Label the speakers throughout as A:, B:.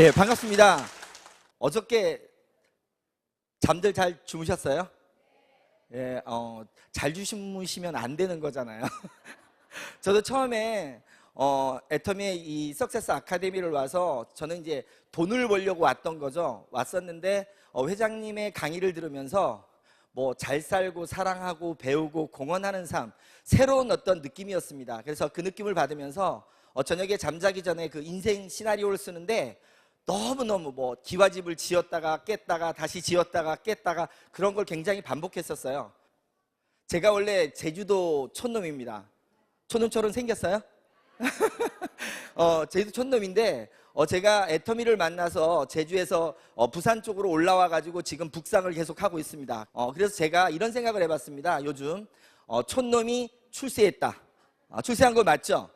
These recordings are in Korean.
A: 예, 반갑습니다. 어저께 잠들 잘 주무셨어요? 예, 잘 주무시면 안 되는 거잖아요. 저도 처음에 애터미의 이 석세스 아카데미를 와서 저는 이제 돈을 벌려고 왔던 거죠. 왔었는데 회장님의 강의를 들으면서 뭐 잘 살고 사랑하고 배우고 공헌하는 삶, 새로운 어떤 느낌이었습니다. 그래서 그 느낌을 받으면서 저녁에 잠자기 전에 그 인생 시나리오를 쓰는데 너무너무 뭐 기와집을 지었다가 깼다가 다시 지었다가 깼다가 그런 걸 굉장히 반복했었어요. 제가 원래 제주도 촌놈입니다. 촌놈처럼 생겼어요? 제주도 촌놈인데 제가 애터미를 만나서 제주에서 부산 쪽으로 올라와 가지고 지금 북상을 계속 하고 있습니다. 그래서 제가 이런 생각을 해봤습니다. 요즘 촌놈이 출세했다. 출세한 거 맞죠?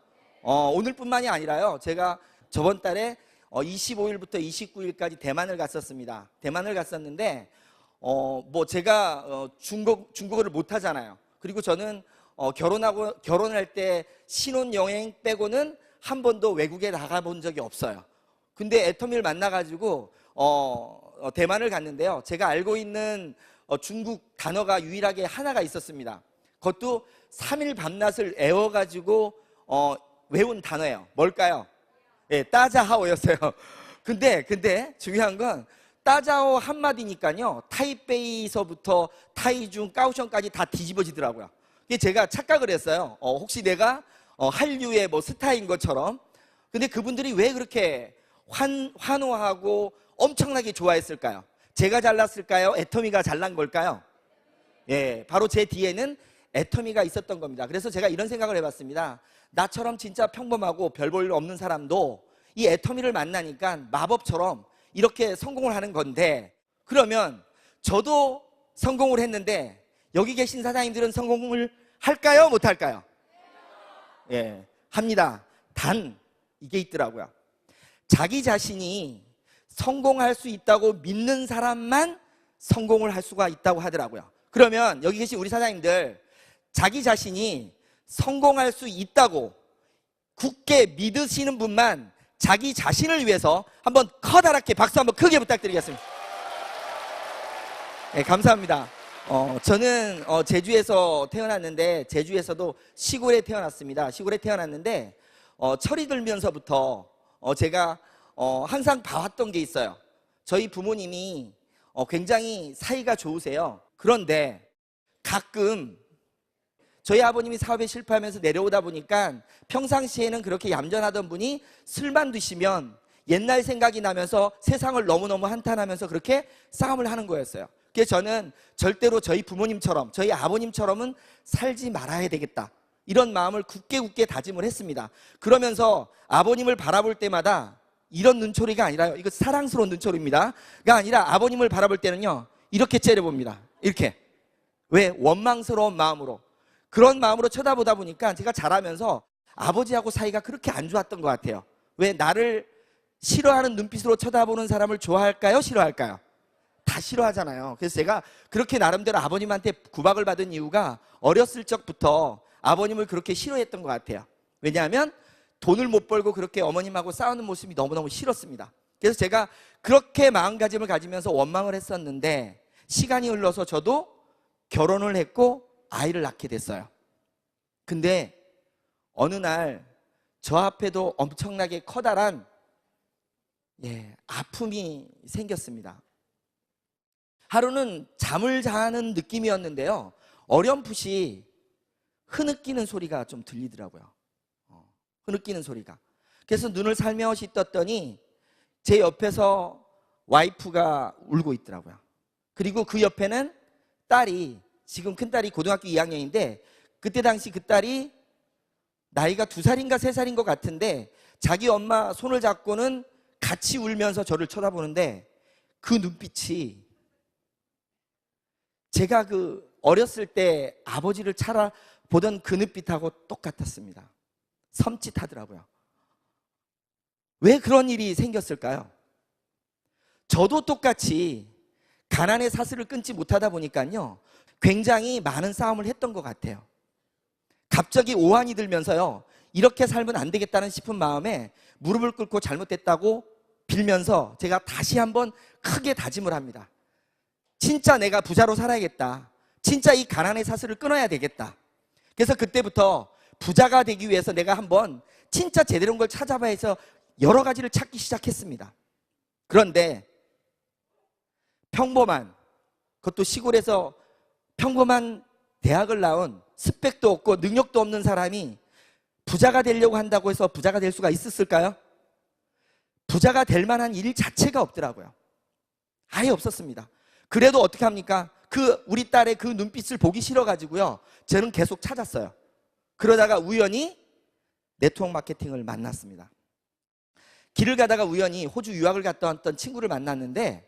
A: 오늘뿐만이 아니라요. 제가 저번 달에 25일부터 29일까지 대만을 갔었습니다. 대만을 갔었는데 뭐 제가 중국어를 못 하잖아요. 그리고 저는 결혼할 때 신혼여행 빼고는 한 번도 외국에 나가본 적이 없어요. 근데 애터미를 만나가지고 대만을 갔는데요. 제가 알고 있는 중국 단어가 유일하게 하나가 있었습니다. 그것도 3일 밤낮을 애워가지고 외운 단어예요. 뭘까요? 예, 따자하오였어요. 근데 중요한 건 따자오 한마디니까요. 타이베이서부터 타이중, 까오션까지 다 뒤집어지더라고요. 제가 착각을 했어요. 혹시 내가 한류의 뭐 스타인 것처럼. 근데 그분들이 왜 그렇게 환호하고 엄청나게 좋아했을까요? 제가 잘났을까요? 애터미가 잘난 걸까요? 예, 바로 제 뒤에는 애터미가 있었던 겁니다. 그래서 제가 이런 생각을 해봤습니다. 나처럼 진짜 평범하고 별 볼 일 없는 사람도 이 애터미를 만나니까 마법처럼 이렇게 성공을 하는 건데, 그러면 저도 성공을 했는데 여기 계신 사장님들은 성공을 할까요? 못 할까요? 예, 합니다. 단 이게 있더라고요. 자기 자신이 성공할 수 있다고 믿는 사람만 성공을 할 수가 있다고 하더라고요. 그러면 여기 계신 우리 사장님들, 자기 자신이 성공할 수 있다고 굳게 믿으시는 분만 자기 자신을 위해서 한번 커다랗게 박수 한번 크게 부탁드리겠습니다. 네, 감사합니다. 저는 제주에서 태어났는데, 제주에서도 시골에 태어났습니다. 시골에 태어났는데 철이 들면서부터 제가 항상 봐왔던 게 있어요. 저희 부모님이 굉장히 사이가 좋으세요. 그런데 가끔 저희 아버님이 사업에 실패하면서 내려오다 보니까 평상시에는 그렇게 얌전하던 분이 술만 드시면 옛날 생각이 나면서 세상을 너무너무 한탄하면서 그렇게 싸움을 하는 거였어요. 그래서 저는 절대로 저희 부모님처럼, 저희 아버님처럼은 살지 말아야 되겠다, 이런 마음을 굳게 다짐을 했습니다. 그러면서 아버님을 바라볼 때마다 이런 눈초리가 아니라요, 이거 사랑스러운 눈초리입니다, 가 아니라 아버님을 바라볼 때는요 이렇게 째려봅니다. 이렇게. 왜? 원망스러운 마음으로. 그런 마음으로 쳐다보다 보니까 제가 자라면서 아버지하고 사이가 그렇게 안 좋았던 것 같아요. 왜? 나를 싫어하는 눈빛으로 쳐다보는 사람을 좋아할까요? 싫어할까요? 다 싫어하잖아요. 그래서 제가 그렇게 나름대로 아버님한테 구박을 받은 이유가 어렸을 적부터 아버님을 그렇게 싫어했던 것 같아요. 왜냐하면 돈을 못 벌고 그렇게 어머님하고 싸우는 모습이 너무너무 싫었습니다. 그래서 제가 그렇게 마음가짐을 가지면서 원망을 했었는데, 시간이 흘러서 저도 결혼을 했고 아이를 낳게 됐어요. 근데 어느 날 저 앞에도 엄청나게 커다란 아픔이 생겼습니다. 하루는 잠을 자는 느낌이었는데요, 어렴풋이 흐느끼는 소리가 좀 들리더라고요. 흐느끼는 소리가. 그래서 눈을 살며시 떴더니 제 옆에서 와이프가 울고 있더라고요. 그리고 그 옆에는 딸이, 지금 큰딸이 고등학교 2학년인데 그때 당시 그 딸이 나이가 2살인가 3살인 것 같은데 자기 엄마 손을 잡고는 같이 울면서 저를 쳐다보는데, 그 눈빛이 제가 그 어렸을 때 아버지를 보던 그 눈빛하고 똑같았습니다. 섬찟하더라고요. 왜 그런 일이 생겼을까요? 저도 똑같이 가난의 사슬을 끊지 못하다 보니까요 굉장히 많은 싸움을 했던 것 같아요. 갑자기 오한이 들면서요, 이렇게 살면 안 되겠다는 싶은 마음에 무릎을 꿇고 잘못됐다고 빌면서 제가 다시 한번 크게 다짐을 합니다. 진짜 내가 부자로 살아야겠다. 진짜 이 가난의 사슬을 끊어야 되겠다. 그래서 그때부터 부자가 되기 위해서 내가 한번 진짜 제대로 된 걸 찾아봐야 해서 여러 가지를 찾기 시작했습니다. 그런데 평범한, 그것도 시골에서 평범한 대학을 나온 스펙도 없고 능력도 없는 사람이 부자가 되려고 한다고 해서 부자가 될 수가 있었을까요? 부자가 될 만한 일 자체가 없더라고요. 아예 없었습니다. 그래도 어떻게 합니까? 우리 딸의 그 눈빛을 보기 싫어가지고요, 저는 계속 찾았어요. 그러다가 우연히 네트워크 마케팅을 만났습니다. 길을 가다가 우연히 호주 유학을 갔다 왔던 친구를 만났는데,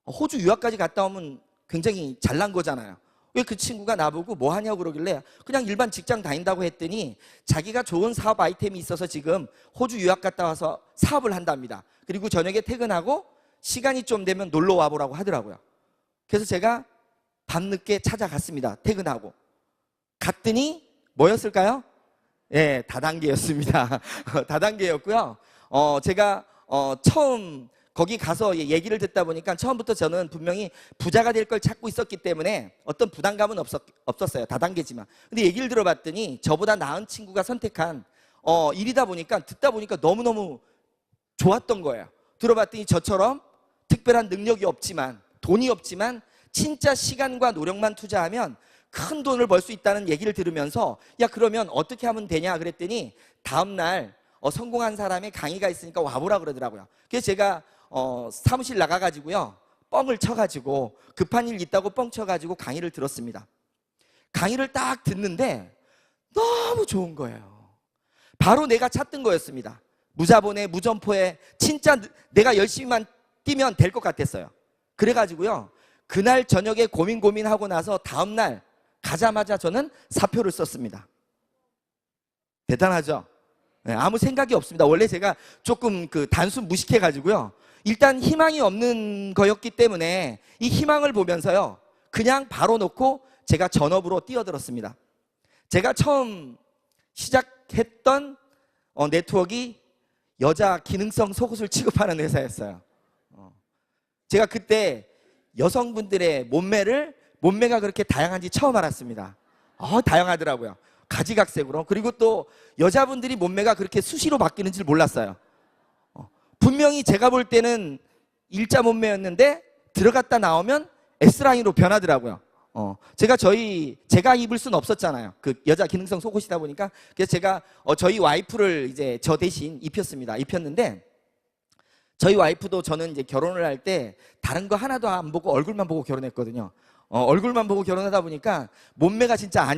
A: 호주 유학까지 갔다 오면 굉장히 잘난 거잖아요. 왜 그 친구가 나보고 뭐 하냐고 그러길래 그냥 일반 직장 다닌다고 했더니 자기가 좋은 사업 아이템이 있어서 지금 호주 유학 갔다 와서 사업을 한답니다. 그리고 저녁에 퇴근하고 시간이 좀 되면 놀러 와보라고 하더라고요. 그래서 제가 밤늦게 찾아갔습니다. 퇴근하고 갔더니 뭐였을까요? 예, 다단계였습니다. 다단계였고요. 제가 처음 거기 가서 얘기를 듣다 보니까 처음부터 저는 분명히 부자가 될 걸 찾고 있었기 때문에 어떤 부담감은 없었어요. 다단계지만. 근데 얘기를 들어봤더니 저보다 나은 친구가 선택한 일이다 보니까, 듣다 보니까 너무너무 좋았던 거예요. 들어봤더니 저처럼 특별한 능력이 없지만, 돈이 없지만 진짜 시간과 노력만 투자하면 큰 돈을 벌 수 있다는 얘기를 들으면서, 야, 그러면 어떻게 하면 되냐 그랬더니 다음날 성공한 사람의 강의가 있으니까 와보라 그러더라고요. 그래서 제가 사무실 나가가지고요, 뻥을 쳐가지고, 급한 일 있다고 뻥 쳐가지고 강의를 들었습니다. 강의를 딱 듣는데 너무 좋은 거예요. 바로 내가 찾던 거였습니다. 무자본에 무점포에 진짜 내가 열심히만 뛰면 될 것 같았어요. 그래가지고요, 그날 저녁에 고민하고 나서 다음날 가자마자 저는 사표를 썼습니다. 대단하죠? 네, 아무 생각이 없습니다. 원래 제가 조금 단순 무식해가지고요, 일단 희망이 없는 거였기 때문에 이 희망을 보면서요, 그냥 바로 놓고 제가 전업으로 뛰어들었습니다. 제가 처음 시작했던 네트워크가 여자 기능성 속옷을 취급하는 회사였어요. 제가 그때 여성분들의 몸매가 그렇게 다양한지 처음 알았습니다. 다양하더라고요. 가지각색으로. 그리고 또 여자분들이 몸매가 그렇게 수시로 바뀌는 줄 몰랐어요. 분명히 제가 볼 때는 일자 몸매였는데 들어갔다 나오면 S라인으로 변하더라고요. 제가 입을 수는 없었잖아요. 그 여자 기능성 속옷이다 보니까. 그래서 제가 저희 와이프를 이제 저 대신 입혔는데, 저희 와이프도 저는 이제 결혼을 할 때 다른 거 하나도 안 보고 얼굴만 보고 결혼했거든요. 얼굴만 보고 결혼하다 보니까 몸매가 진짜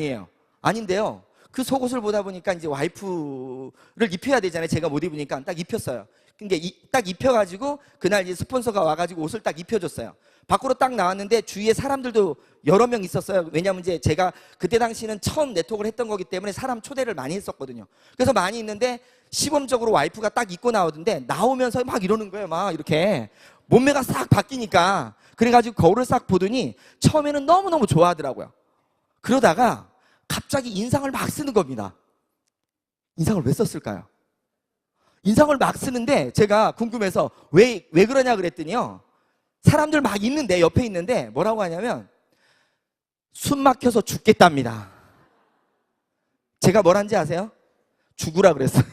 A: 아닌데요. 그 속옷을 보다 보니까 이제 와이프를 입혀야 되잖아요. 제가 못 입으니까 딱 입혔어요. 근데 딱 입혀가지고 그날 이제 스폰서가 와가지고 옷을 딱 입혀줬어요. 밖으로 딱 나왔는데 주위에 사람들도 여러 명 있었어요. 왜냐면 이제 제가 그때 당시는 처음 네트워크를 했던 거기 때문에 사람 초대를 많이 했었거든요. 그래서 많이 있는데 시범적으로 와이프가 딱 입고 나오던데, 나오면서 막 이러는 거예요. 막 이렇게 몸매가 싹 바뀌니까. 그래가지고 거울을 싹 보더니 처음에는 너무너무 좋아하더라고요. 그러다가 갑자기 인상을 막 쓰는 겁니다. 인상을 왜 썼을까요? 인상을 막 쓰는데 제가 궁금해서 왜 그러냐 그랬더니요, 사람들 막 있는데, 옆에 있는데 뭐라고 하냐면 숨 막혀서 죽겠답니다. 제가 뭐란지 아세요? 죽으라 그랬어요.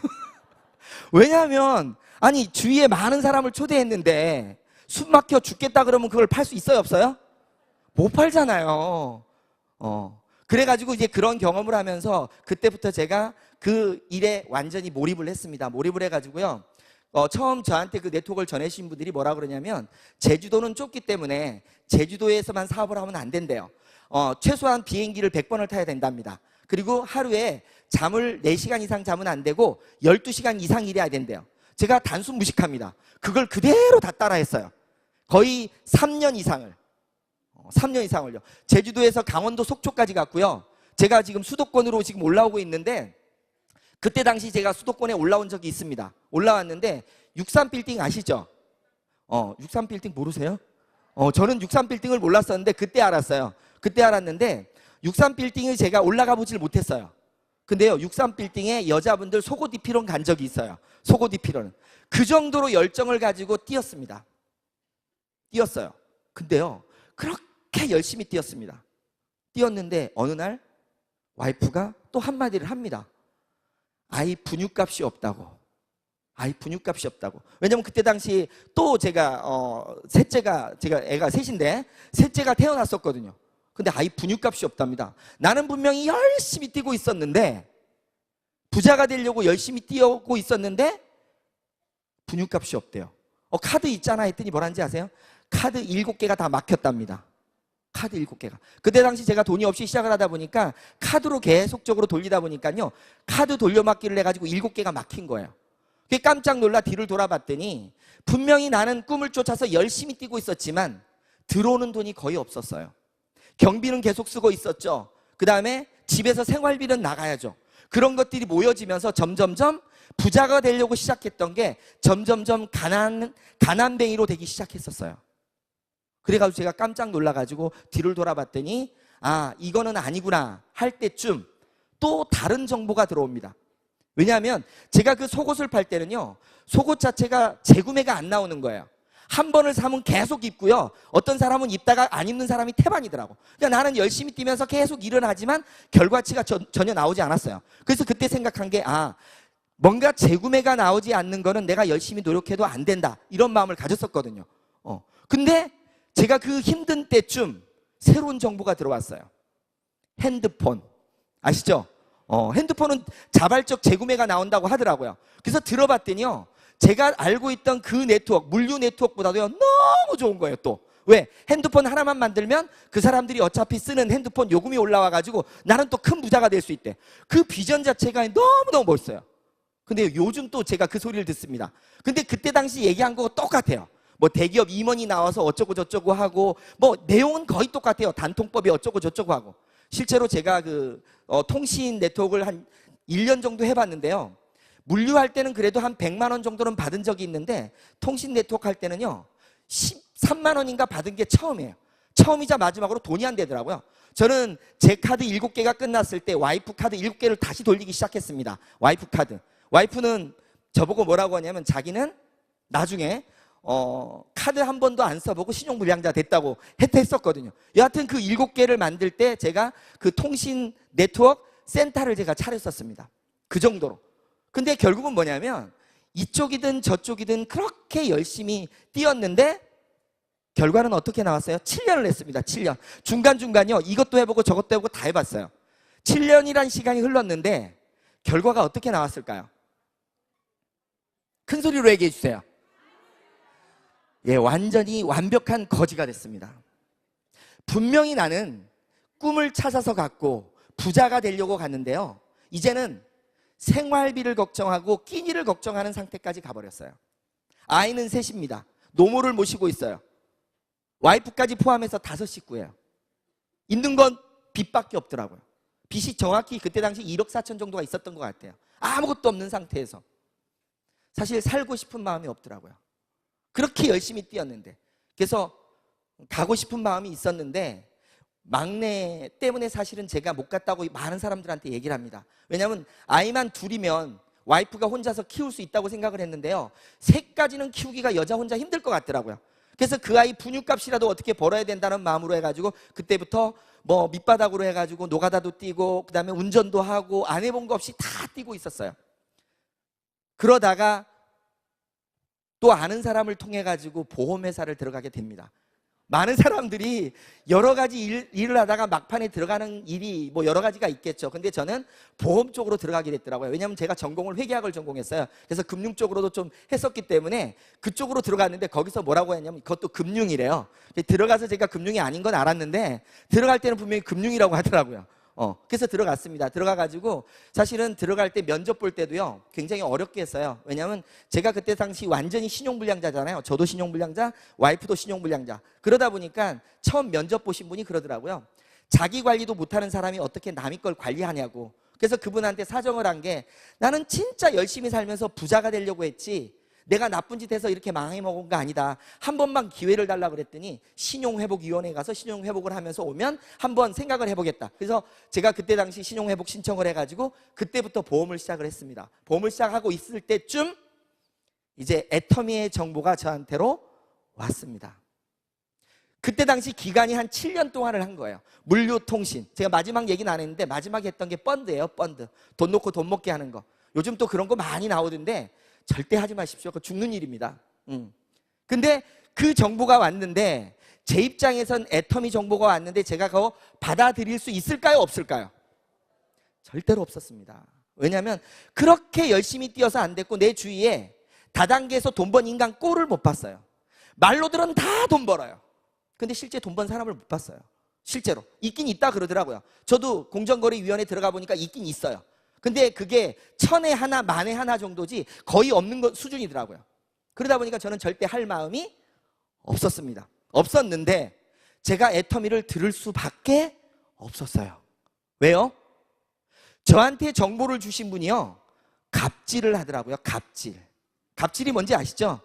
A: 왜냐하면 아니 주위에 많은 사람을 초대했는데 숨 막혀 죽겠다 그러면 그걸 팔 수 있어요, 없어요? 못 팔잖아요. 그래가지고 이제 그런 경험을 하면서 그때부터 제가 그 일에 완전히 몰입을 했습니다. 몰입을 해가지고요, 처음 저한테 그 네트워크를 전해주신 분들이 뭐라 그러냐면, 제주도는 좁기 때문에 제주도에서만 사업을 하면 안 된대요. 최소한 비행기를 100번을 타야 된답니다. 그리고 하루에 잠을 4시간 이상 자면 안 되고 12시간 이상 일해야 된대요. 제가 단순 무식합니다. 그걸 그대로 다 따라했어요. 거의 3년 이상을요. 제주도에서 강원도 속초까지 갔고요. 제가 지금 수도권으로 지금 올라오고 있는데, 그때 당시 제가 수도권에 올라온 적이 있습니다. 올라왔는데 63빌딩 아시죠? 63빌딩 모르세요? 저는 63빌딩을 몰랐었는데 그때 알았어요. 그때 알았는데 63빌딩을 제가 올라가 보질 못했어요. 근데요, 63빌딩에 여자분들 속옷 입히러 간 적이 있어요. 속옷 입히러는. 그 정도로 열정을 가지고 뛰었습니다. 뛰었어요. 근데요, 그렇게 열심히 뛰었습니다. 뛰었는데 어느 날 와이프가 또 한마디를 합니다. 아이 분유값이 없다고. 아이 분유값이 없다고. 왜냐면 그때 당시 또 제가 셋째가, 제가 애가 셋인데 셋째가 태어났었거든요. 근데 아이 분유값이 없답니다. 나는 분명히 열심히 뛰고 있었는데, 부자가 되려고 열심히 뛰고 있었는데 분유값이 없대요. 카드 있잖아 했더니 뭐라는지 아세요? 카드 7개가 다 막혔답니다. 카드 7개가. 그때 당시 제가 돈이 없이 시작을 하다 보니까 카드로 계속적으로 돌리다 보니까요, 카드 돌려막기를 해가지고 7개가 막힌 거예요. 그게 깜짝 놀라 뒤를 돌아봤더니 분명히 나는 꿈을 쫓아서 열심히 뛰고 있었지만 들어오는 돈이 거의 없었어요. 경비는 계속 쓰고 있었죠. 그 다음에 집에서 생활비는 나가야죠. 그런 것들이 모여지면서 점점점 부자가 되려고 시작했던 게 점점점 가난뱅이로 되기 시작했었어요. 그래가지고 제가 깜짝 놀라가지고 뒤를 돌아봤더니 아, 이거는 아니구나 할 때쯤 또 다른 정보가 들어옵니다. 왜냐하면 제가 그 속옷을 팔 때는요, 속옷 자체가 재구매가 안 나오는 거예요. 한 번을 사면 계속 입고요, 어떤 사람은 입다가 안 입는 사람이 태반이더라고. 그러니까 나는 열심히 뛰면서 계속 일은 하지만 결과치가 전혀 나오지 않았어요. 그래서 그때 생각한 게 뭔가 재구매가 나오지 않는 거는 내가 열심히 노력해도 안 된다, 이런 마음을 가졌었거든요. 근데 제가 그 힘든 때쯤 새로운 정보가 들어왔어요. 핸드폰 아시죠? 핸드폰은 자발적 재구매가 나온다고 하더라고요. 그래서 들어봤더니요, 제가 알고 있던 그 네트워크, 물류 네트워크보다도요 너무 좋은 거예요. 또 왜? 핸드폰 하나만 만들면 그 사람들이 어차피 쓰는 핸드폰 요금이 올라와가지고 나는 또 큰 부자가 될 수 있대. 그 비전 자체가 너무너무 멋있어요. 근데 요즘 또 제가 그 소리를 듣습니다. 근데 그때 당시 얘기한 거 똑같아요. 뭐 대기업 임원이 나와서 어쩌고 저쩌고 하고, 뭐 내용은 거의 똑같아요. 단통법이 어쩌고 저쩌고 하고. 실제로 제가 통신 네트워크를 한 1년 정도 해봤는데요, 물류할 때는 그래도 한 100만 원 정도는 받은 적이 있는데 통신 네트워크 할 때는요 13만 원인가 받은 게 처음이에요. 처음이자 마지막으로 돈이 안 되더라고요. 저는 제 카드 7개가 끝났을 때 와이프 카드 7개를 다시 돌리기 시작했습니다. 와이프 카드. 와이프는 저보고 뭐라고 하냐면 자기는 나중에 카드 한 번도 안 써보고 신용불량자 됐다고 했었거든요. 여하튼 그 7개를 만들 때 제가 그 통신 네트워크 센터를 제가 차렸었습니다. 그 정도로. 근데 결국은 뭐냐면 이쪽이든 저쪽이든 그렇게 열심히 뛰었는데 결과는 어떻게 나왔어요? 7년을 했습니다. 7년. 중간중간요, 이것도 해보고 저것도 해보고 다 해봤어요. 7년이란 시간이 흘렀는데 결과가 어떻게 나왔을까요? 큰 소리로 얘기해 주세요. 예, 완전히 완벽한 거지가 됐습니다. 분명히 나는 꿈을 찾아서 갔고 부자가 되려고 갔는데요, 이제는 생활비를 걱정하고 끼니를 걱정하는 상태까지 가버렸어요. 아이는 셋입니다. 노모를 모시고 있어요. 와이프까지 포함해서 5식구예요. 있는 건 빚밖에 없더라고요. 빚이 정확히 그때 당시 1억 4천 정도가 있었던 것 같아요. 아무것도 없는 상태에서 사실 살고 싶은 마음이 없더라고요. 그렇게 열심히 뛰었는데. 그래서 가고 싶은 마음이 있었는데 막내 때문에 사실은 제가 못 갔다고 많은 사람들한테 얘기를 합니다. 왜냐하면 아이만 둘이면 와이프가 혼자서 키울 수 있다고 생각을 했는데요, 3까지는 키우기가 여자 혼자 힘들 것 같더라고요. 그래서 그 아이 분유값이라도 어떻게 벌어야 된다는 마음으로 해가지고 그때부터 뭐 밑바닥으로 해가지고 노가다도 뛰고 그 다음에 운전도 하고 안 해본 거 없이 다 뛰고 있었어요. 그러다가 또 아는 사람을 통해 가지고 보험회사를 들어가게 됩니다. 많은 사람들이 여러 가지 일을 하다가 막판에 들어가는 일이 뭐 여러 가지가 있겠죠. 근데 저는 보험 쪽으로 들어가게 됐더라고요. 왜냐하면 제가 전공을 회계학을 전공했어요. 그래서 금융 쪽으로도 좀 했었기 때문에 그쪽으로 들어갔는데 거기서 뭐라고 했냐면 그것도 금융이래요. 들어가서 제가 금융이 아닌 건 알았는데 들어갈 때는 분명히 금융이라고 하더라고요. 그래서 들어갔습니다. 들어가가지고 사실은 들어갈 때 면접 볼 때도요 굉장히 어렵게 했어요. 왜냐하면 제가 그때 당시 완전히 신용불량자잖아요. 저도 신용불량자, 와이프도 신용불량자. 그러다 보니까 처음 면접 보신 분이 그러더라고요. 자기 관리도 못하는 사람이 어떻게 남의 걸 관리하냐고. 그래서 그분한테 사정을 한 게 나는 진짜 열심히 살면서 부자가 되려고 했지 내가 나쁜 짓 해서 이렇게 망해먹은 거 아니다. 한 번만 기회를 달라고 그랬더니 신용회복위원회에 가서 신용회복을 하면서 오면 한번 생각을 해보겠다. 그래서 제가 그때 당시 신용회복 신청을 해가지고 그때부터 보험을 시작을 했습니다. 보험을 시작하고 있을 때쯤 이제 애터미의 정보가 저한테로 왔습니다. 그때 당시 기간이 한 7년 동안을 한 거예요. 물류통신. 제가 마지막 얘기는 안 했는데 마지막에 했던 게 펀드예요. 펀드. 돈 놓고 돈 먹게 하는 거. 요즘 또 그런 거 많이 나오던데 절대 하지 마십시오. 그거 죽는 일입니다. 근데 그 정보가 왔는데 제 입장에선 애터미 정보가 왔는데 제가 그거 받아들일 수 있을까요? 없을까요? 절대로 없었습니다. 왜냐하면 그렇게 열심히 뛰어서 안 됐고 내 주위에 다단계에서 돈 번 인간 꼴을 못 봤어요. 말로들은 다 돈 벌어요. 근데 실제 돈 번 사람을 못 봤어요. 실제로 있긴 있다 그러더라고요. 저도 공정거래위원회 들어가 보니까 있긴 있어요. 근데 그게 1000에 하나, 10,000에 하나 정도지 거의 없는 수준이더라고요. 그러다 보니까 저는 절대 할 마음이 없었습니다. 없었는데 제가 애터미를 들을 수밖에 없었어요. 왜요? 저한테 정보를 주신 분이요, 갑질을 하더라고요. 갑질. 갑질이 뭔지 아시죠?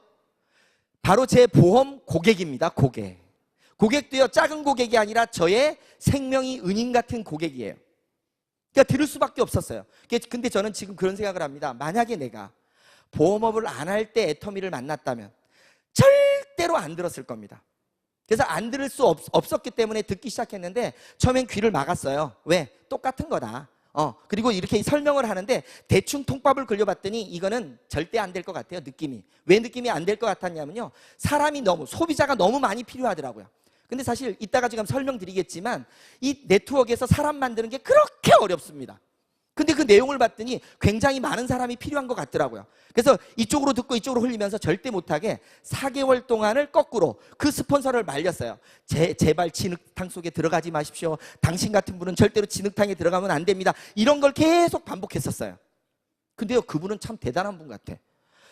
A: 바로 제 보험 고객입니다. 고객도요, 작은 고객이 아니라 저의 생명이 은인 같은 고객이에요. 그러니까 들을 수밖에 없었어요. 근데 저는 지금 그런 생각을 합니다. 만약에 내가 보험업을 안 할 때 애터미를 만났다면 절대로 안 들었을 겁니다. 그래서 안 들을 수 없었기 때문에 듣기 시작했는데 처음엔 귀를 막았어요. 왜? 똑같은 거다. 그리고 이렇게 설명을 하는데 대충 통밥을 굴려봤더니 이거는 절대 안 될 것 같아요. 느낌이. 왜 느낌이 안 될 것 같았냐면요, 사람이 소비자가 너무 많이 필요하더라고요. 근데 사실 이따가 지금 설명드리겠지만 이 네트워크에서 사람 만드는 게 그렇게 어렵습니다. 근데 그 내용을 봤더니 굉장히 많은 사람이 필요한 것 같더라고요. 그래서 이쪽으로 듣고 이쪽으로 흘리면서 절대 못하게 4개월 동안을 거꾸로 그 스폰서를 말렸어요. 제발 진흙탕 속에 들어가지 마십시오. 당신 같은 분은 절대로 진흙탕에 들어가면 안 됩니다. 이런 걸 계속 반복했었어요. 근데요, 그분은 참 대단한 분 같아.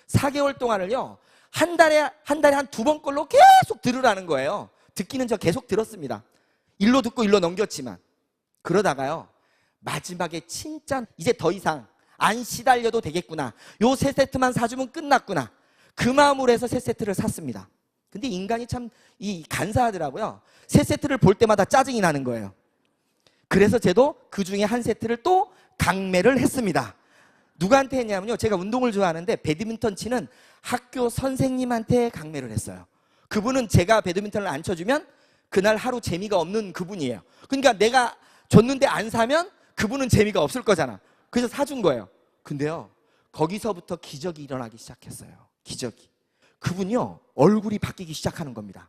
A: 4개월 동안을요, 한 달에 한 2번 걸로 계속 들으라는 거예요. 듣기는 저 계속 들었습니다. 일로 듣고 일로 넘겼지만. 그러다가요, 마지막에 진짜 이제 더 이상 안 시달려도 되겠구나. 요 3세트만 사주면 끝났구나. 그 마음으로 해서 3세트를 샀습니다. 근데 인간이 참 간사하더라고요. 3세트를 볼 때마다 짜증이 나는 거예요. 그래서 저도 그 중에 한 세트를 또 강매를 했습니다. 누구한테 했냐면요, 제가 운동을 좋아하는데 배드민턴 치는 학교 선생님한테 강매를 했어요. 그분은 제가 배드민턴을 안 쳐주면 그날 하루 재미가 없는 그분이에요. 그러니까 내가 줬는데 안 사면 그분은 재미가 없을 거잖아. 그래서 사준 거예요. 근데요, 거기서부터 기적이 일어나기 시작했어요. 기적이. 그분이요, 얼굴이 바뀌기 시작하는 겁니다.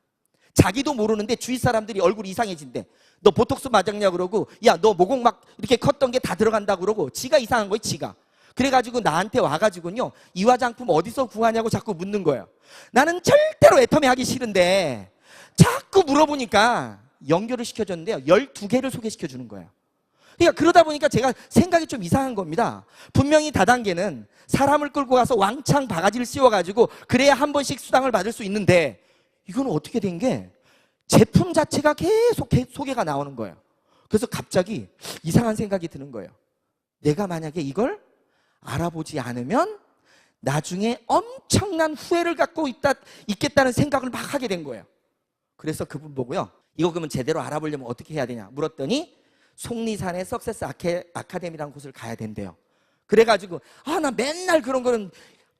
A: 자기도 모르는데 주위 사람들이 얼굴이 이상해진대. 너 보톡스 맞았냐 그러고, 야, 너 모공 막 이렇게 컸던 게 다 들어간다 그러고, 지가 이상한 거예요, 지가. 그래가지고 나한테 와가지고요, 이 화장품 어디서 구하냐고 자꾸 묻는 거예요. 나는 절대로 애터미 하기 싫은데 자꾸 물어보니까 연결을 시켜줬는데요, 12개를 소개시켜주는 거예요. 그러니까 그러다 보니까 제가 생각이 좀 이상한 겁니다. 분명히 다단계는 사람을 끌고 가서 왕창 바가지를 씌워가지고 그래야 한 번씩 수당을 받을 수 있는데, 이건 어떻게 된 게 제품 자체가 계속 소개가 나오는 거예요. 그래서 갑자기 이상한 생각이 드는 거예요. 내가 만약에 이걸 알아보지 않으면 나중에 엄청난 후회를 갖고 있겠다는 생각을 막 하게 된 거예요. 그래서 그분 보고요, 이거 그러면 제대로 알아보려면 어떻게 해야 되냐 물었더니 속리산의 석세스 아카데미라는 곳을 가야 된대요. 그래가지고 나 맨날 그런 거는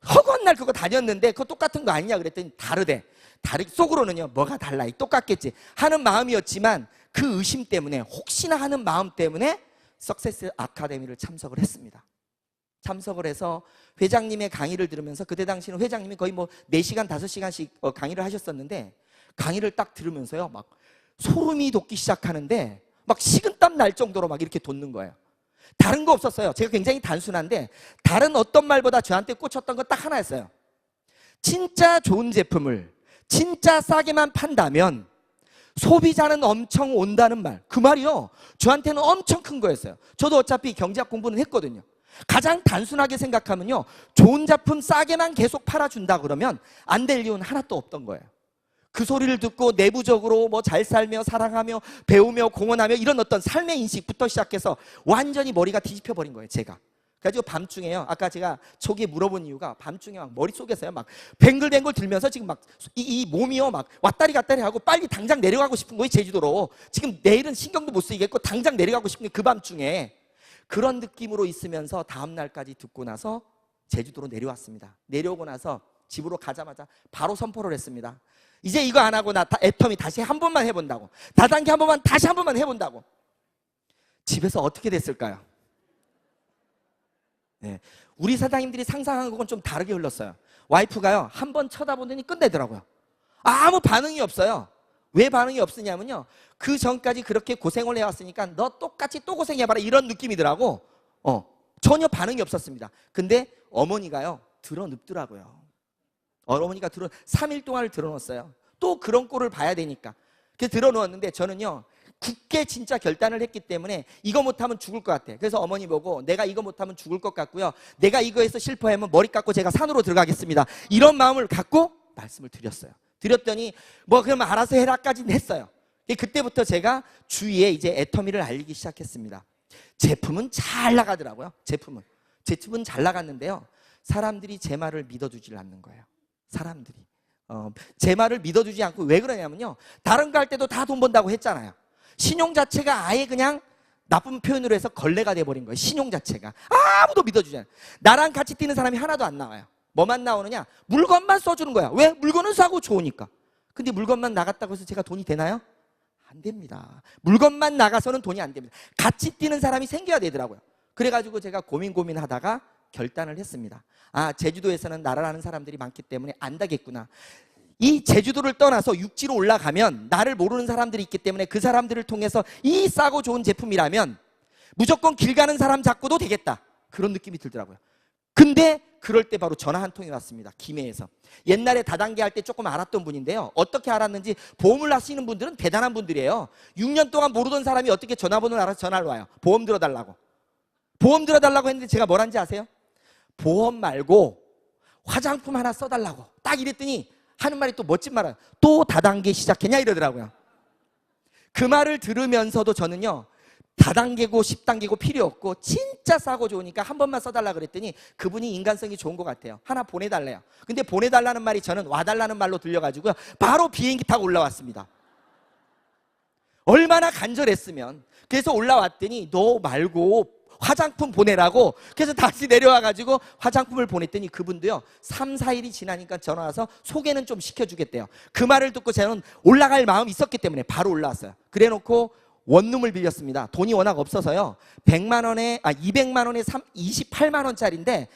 A: 허구한 날 그거 다녔는데 그거 똑같은 거 아니냐 그랬더니 다르대. 속으로는요, 뭐가 달라, 똑같겠지 하는 마음이었지만 그 의심 때문에, 혹시나 하는 마음 때문에 석세스 아카데미를 참석을 했습니다. 참석을 해서 회장님의 강의를 들으면서, 그때 당시는 회장님이 거의 4시간, 5시간씩 강의를 하셨었는데, 강의를 딱 들으면서요, 막 소름이 돋기 시작하는데 막 식은땀 날 정도로 막 이렇게 돋는 거예요. 다른 거 없었어요. 제가 굉장히 단순한데 다른 어떤 말보다 저한테 꽂혔던 건 딱 하나였어요. 진짜 좋은 제품을 진짜 싸게만 판다면 소비자는 엄청 온다는 말. 그 말이요, 저한테는 엄청 큰 거였어요. 저도 어차피 경제학 공부는 했거든요. 가장 단순하게 생각하면요, 좋은 제품 싸게만 계속 팔아준다 그러면 안 될 이유는 하나도 없던 거예요. 그 소리를 듣고 내부적으로 잘 살며 사랑하며 배우며 공헌하며 이런 어떤 삶의 인식부터 시작해서 완전히 머리가 뒤집혀 버린 거예요, 제가. 그래가지고 밤중에요. 아까 제가 초기에 물어본 이유가 밤중에 막 머릿속에서요. 막 뱅글뱅글 들면서 지금 막 이 몸이요. 막 왔다리 갔다리 하고 빨리 당장 내려가고 싶은 거예요. 제주도로. 지금 내일은 신경도 못 쓰이겠고 당장 내려가고 싶은 게 그 밤중에. 그런 느낌으로 있으면서 다음 날까지 듣고 나서 제주도로 내려왔습니다. 내려오고 나서 집으로 가자마자 바로 선포를 했습니다. 이제 이거 안 하고 나 애터미 다시 한 번만 해본다고. 다단계 한 번만 다시 한 번만 해본다고. 집에서 어떻게 됐을까요? 네. 우리 사장님들이 상상한 것은 좀 다르게 흘렀어요. 와이프가요, 한 번 쳐다보더니 끝내더라고요. 아무 반응이 없어요. 왜 반응이 없으냐면요, 그 전까지 그렇게 고생을 해왔으니까 너 똑같이 또 고생해봐라 이런 느낌이더라고. 전혀 반응이 없었습니다. 근데 어머니가요, 드러눕더라고요. 어머니가 3일 동안을 드러놓았어요. 또 그런 꼴을 봐야 되니까. 그래서 드러누웠는데 저는요, 굳게 진짜 결단을 했기 때문에 이거 못하면 죽을 것 같아. 그래서 어머니 보고 내가 이거 못하면 죽을 것 같고요, 내가 이거에서 실패하면 머리 깎고 제가 산으로 들어가겠습니다, 이런 마음을 갖고 말씀을 드렸어요. 드렸더니 뭐 그러면 알아서 해라까지는 했어요. 그때부터 제가 주위에 이제 애터미를 알리기 시작했습니다. 제품은 잘 나가더라고요. 제품은 잘 나갔는데요, 사람들이 제 말을 믿어주질 않는 거예요. 사람들이 제 말을 믿어주지 않고, 왜 그러냐면요, 다른 거 할 때도 다 돈 번다고 했잖아요. 신용 자체가 아예 그냥 나쁜 표현으로 해서 걸레가 돼버린 거예요. 신용 자체가 아무도 믿어주지 않아요. 나랑 같이 뛰는 사람이 하나도 안 나와요. 뭐만 나오느냐, 물건만 써주는 거야. 왜? 물건은 싸고 좋으니까. 근데 물건만 나갔다고 해서 제가 돈이 되나요? 안 됩니다. 물건만 나가서는 돈이 안 됩니다. 같이 뛰는 사람이 생겨야 되더라고요. 그래가지고 제가 고민하다가 결단을 했습니다. 아, 제주도에서는 나를 아는 사람들이 많기 때문에 안다겠구나. 이 제주도를 떠나서 육지로 올라가면 나를 모르는 사람들이 있기 때문에 그 사람들을 통해서 이 싸고 좋은 제품이라면 무조건 길 가는 사람 잡고도 되겠다, 그런 느낌이 들더라고요. 근데 그럴 때 바로 전화 한 통이 왔습니다. 김해에서. 옛날에 다단계 할 때 조금 알았던 분인데요, 어떻게 알았는지, 보험을 하시는 분들은 대단한 분들이에요. 6년 동안 모르던 사람이 어떻게 전화번호를 알아서 전화를 와요. 보험 들어달라고 했는데 제가 뭘 한지 아세요? 보험 말고 화장품 하나 써달라고 딱 이랬더니 하는 말이 또 멋진 말이에요. 또 다단계 시작했냐 이러더라고요. 그 말을 들으면서도 저는요, 다단계고 10단계고 필요 없고 진짜 싸고 좋으니까 한 번만 써달라 그랬더니 그분이 인간성이 좋은 것 같아요. 하나 보내달래요. 근데 보내달라는 말이 저는 와달라는 말로 들려가지고요, 바로 비행기 타고 올라왔습니다. 얼마나 간절했으면. 그래서 올라왔더니 너 말고 화장품 보내라고. 그래서 다시 내려와가지고 화장품을 보냈더니 그분도요, 3, 4일이 지나니까 전화 와서 소개는 좀 시켜주겠대요. 그 말을 듣고 저는 올라갈 마음이 있었기 때문에 바로 올라왔어요. 그래놓고 원룸을 빌렸습니다. 돈이 워낙 없어서요, 200만 원에 28만 원짜리인데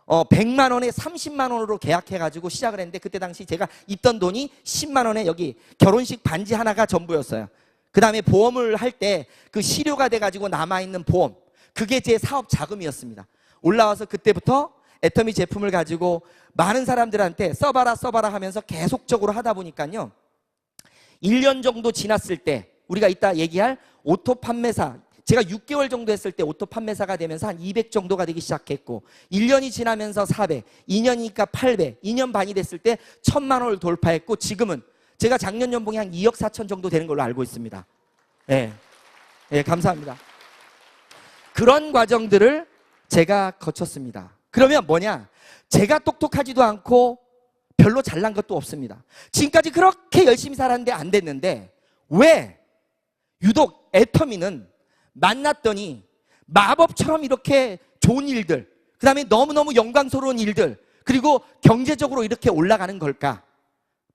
A: 100만 원에 30만 원으로 계약해가지고 시작을 했는데, 그때 당시 제가 있던 돈이 10만 원에 여기 결혼식 반지 하나가 전부였어요. 그 다음에 보험을 할 때 그 실효가 돼가지고 남아있는 보험, 그게 제 사업 자금이었습니다. 올라와서 그때부터 애터미 제품을 가지고 많은 사람들한테 써봐라 하면서 계속적으로 하다 보니까요, 1년 정도 지났을 때 우리가 이따 얘기할 오토 판매사, 제가 6개월 정도 했을 때 오토 판매사가 되면서 한 200 정도가 되기 시작했고, 1년이 지나면서 400, 2년이니까 800, 2년 반이 됐을 때 1000만 원을 돌파했고, 지금은 제가 작년 연봉이 한 2억 4천 정도 되는 걸로 알고 있습니다. 네, 감사합니다. 그런 과정들을 제가 거쳤습니다. 그러면 뭐냐? 제가 똑똑하지도 않고 별로 잘난 것도 없습니다. 지금까지 그렇게 열심히 살았는데 안 됐는데, 왜 유독 애터미는 만났더니 마법처럼 이렇게 좋은 일들, 그 다음에 너무너무 영광스러운 일들, 그리고 경제적으로 이렇게 올라가는 걸까?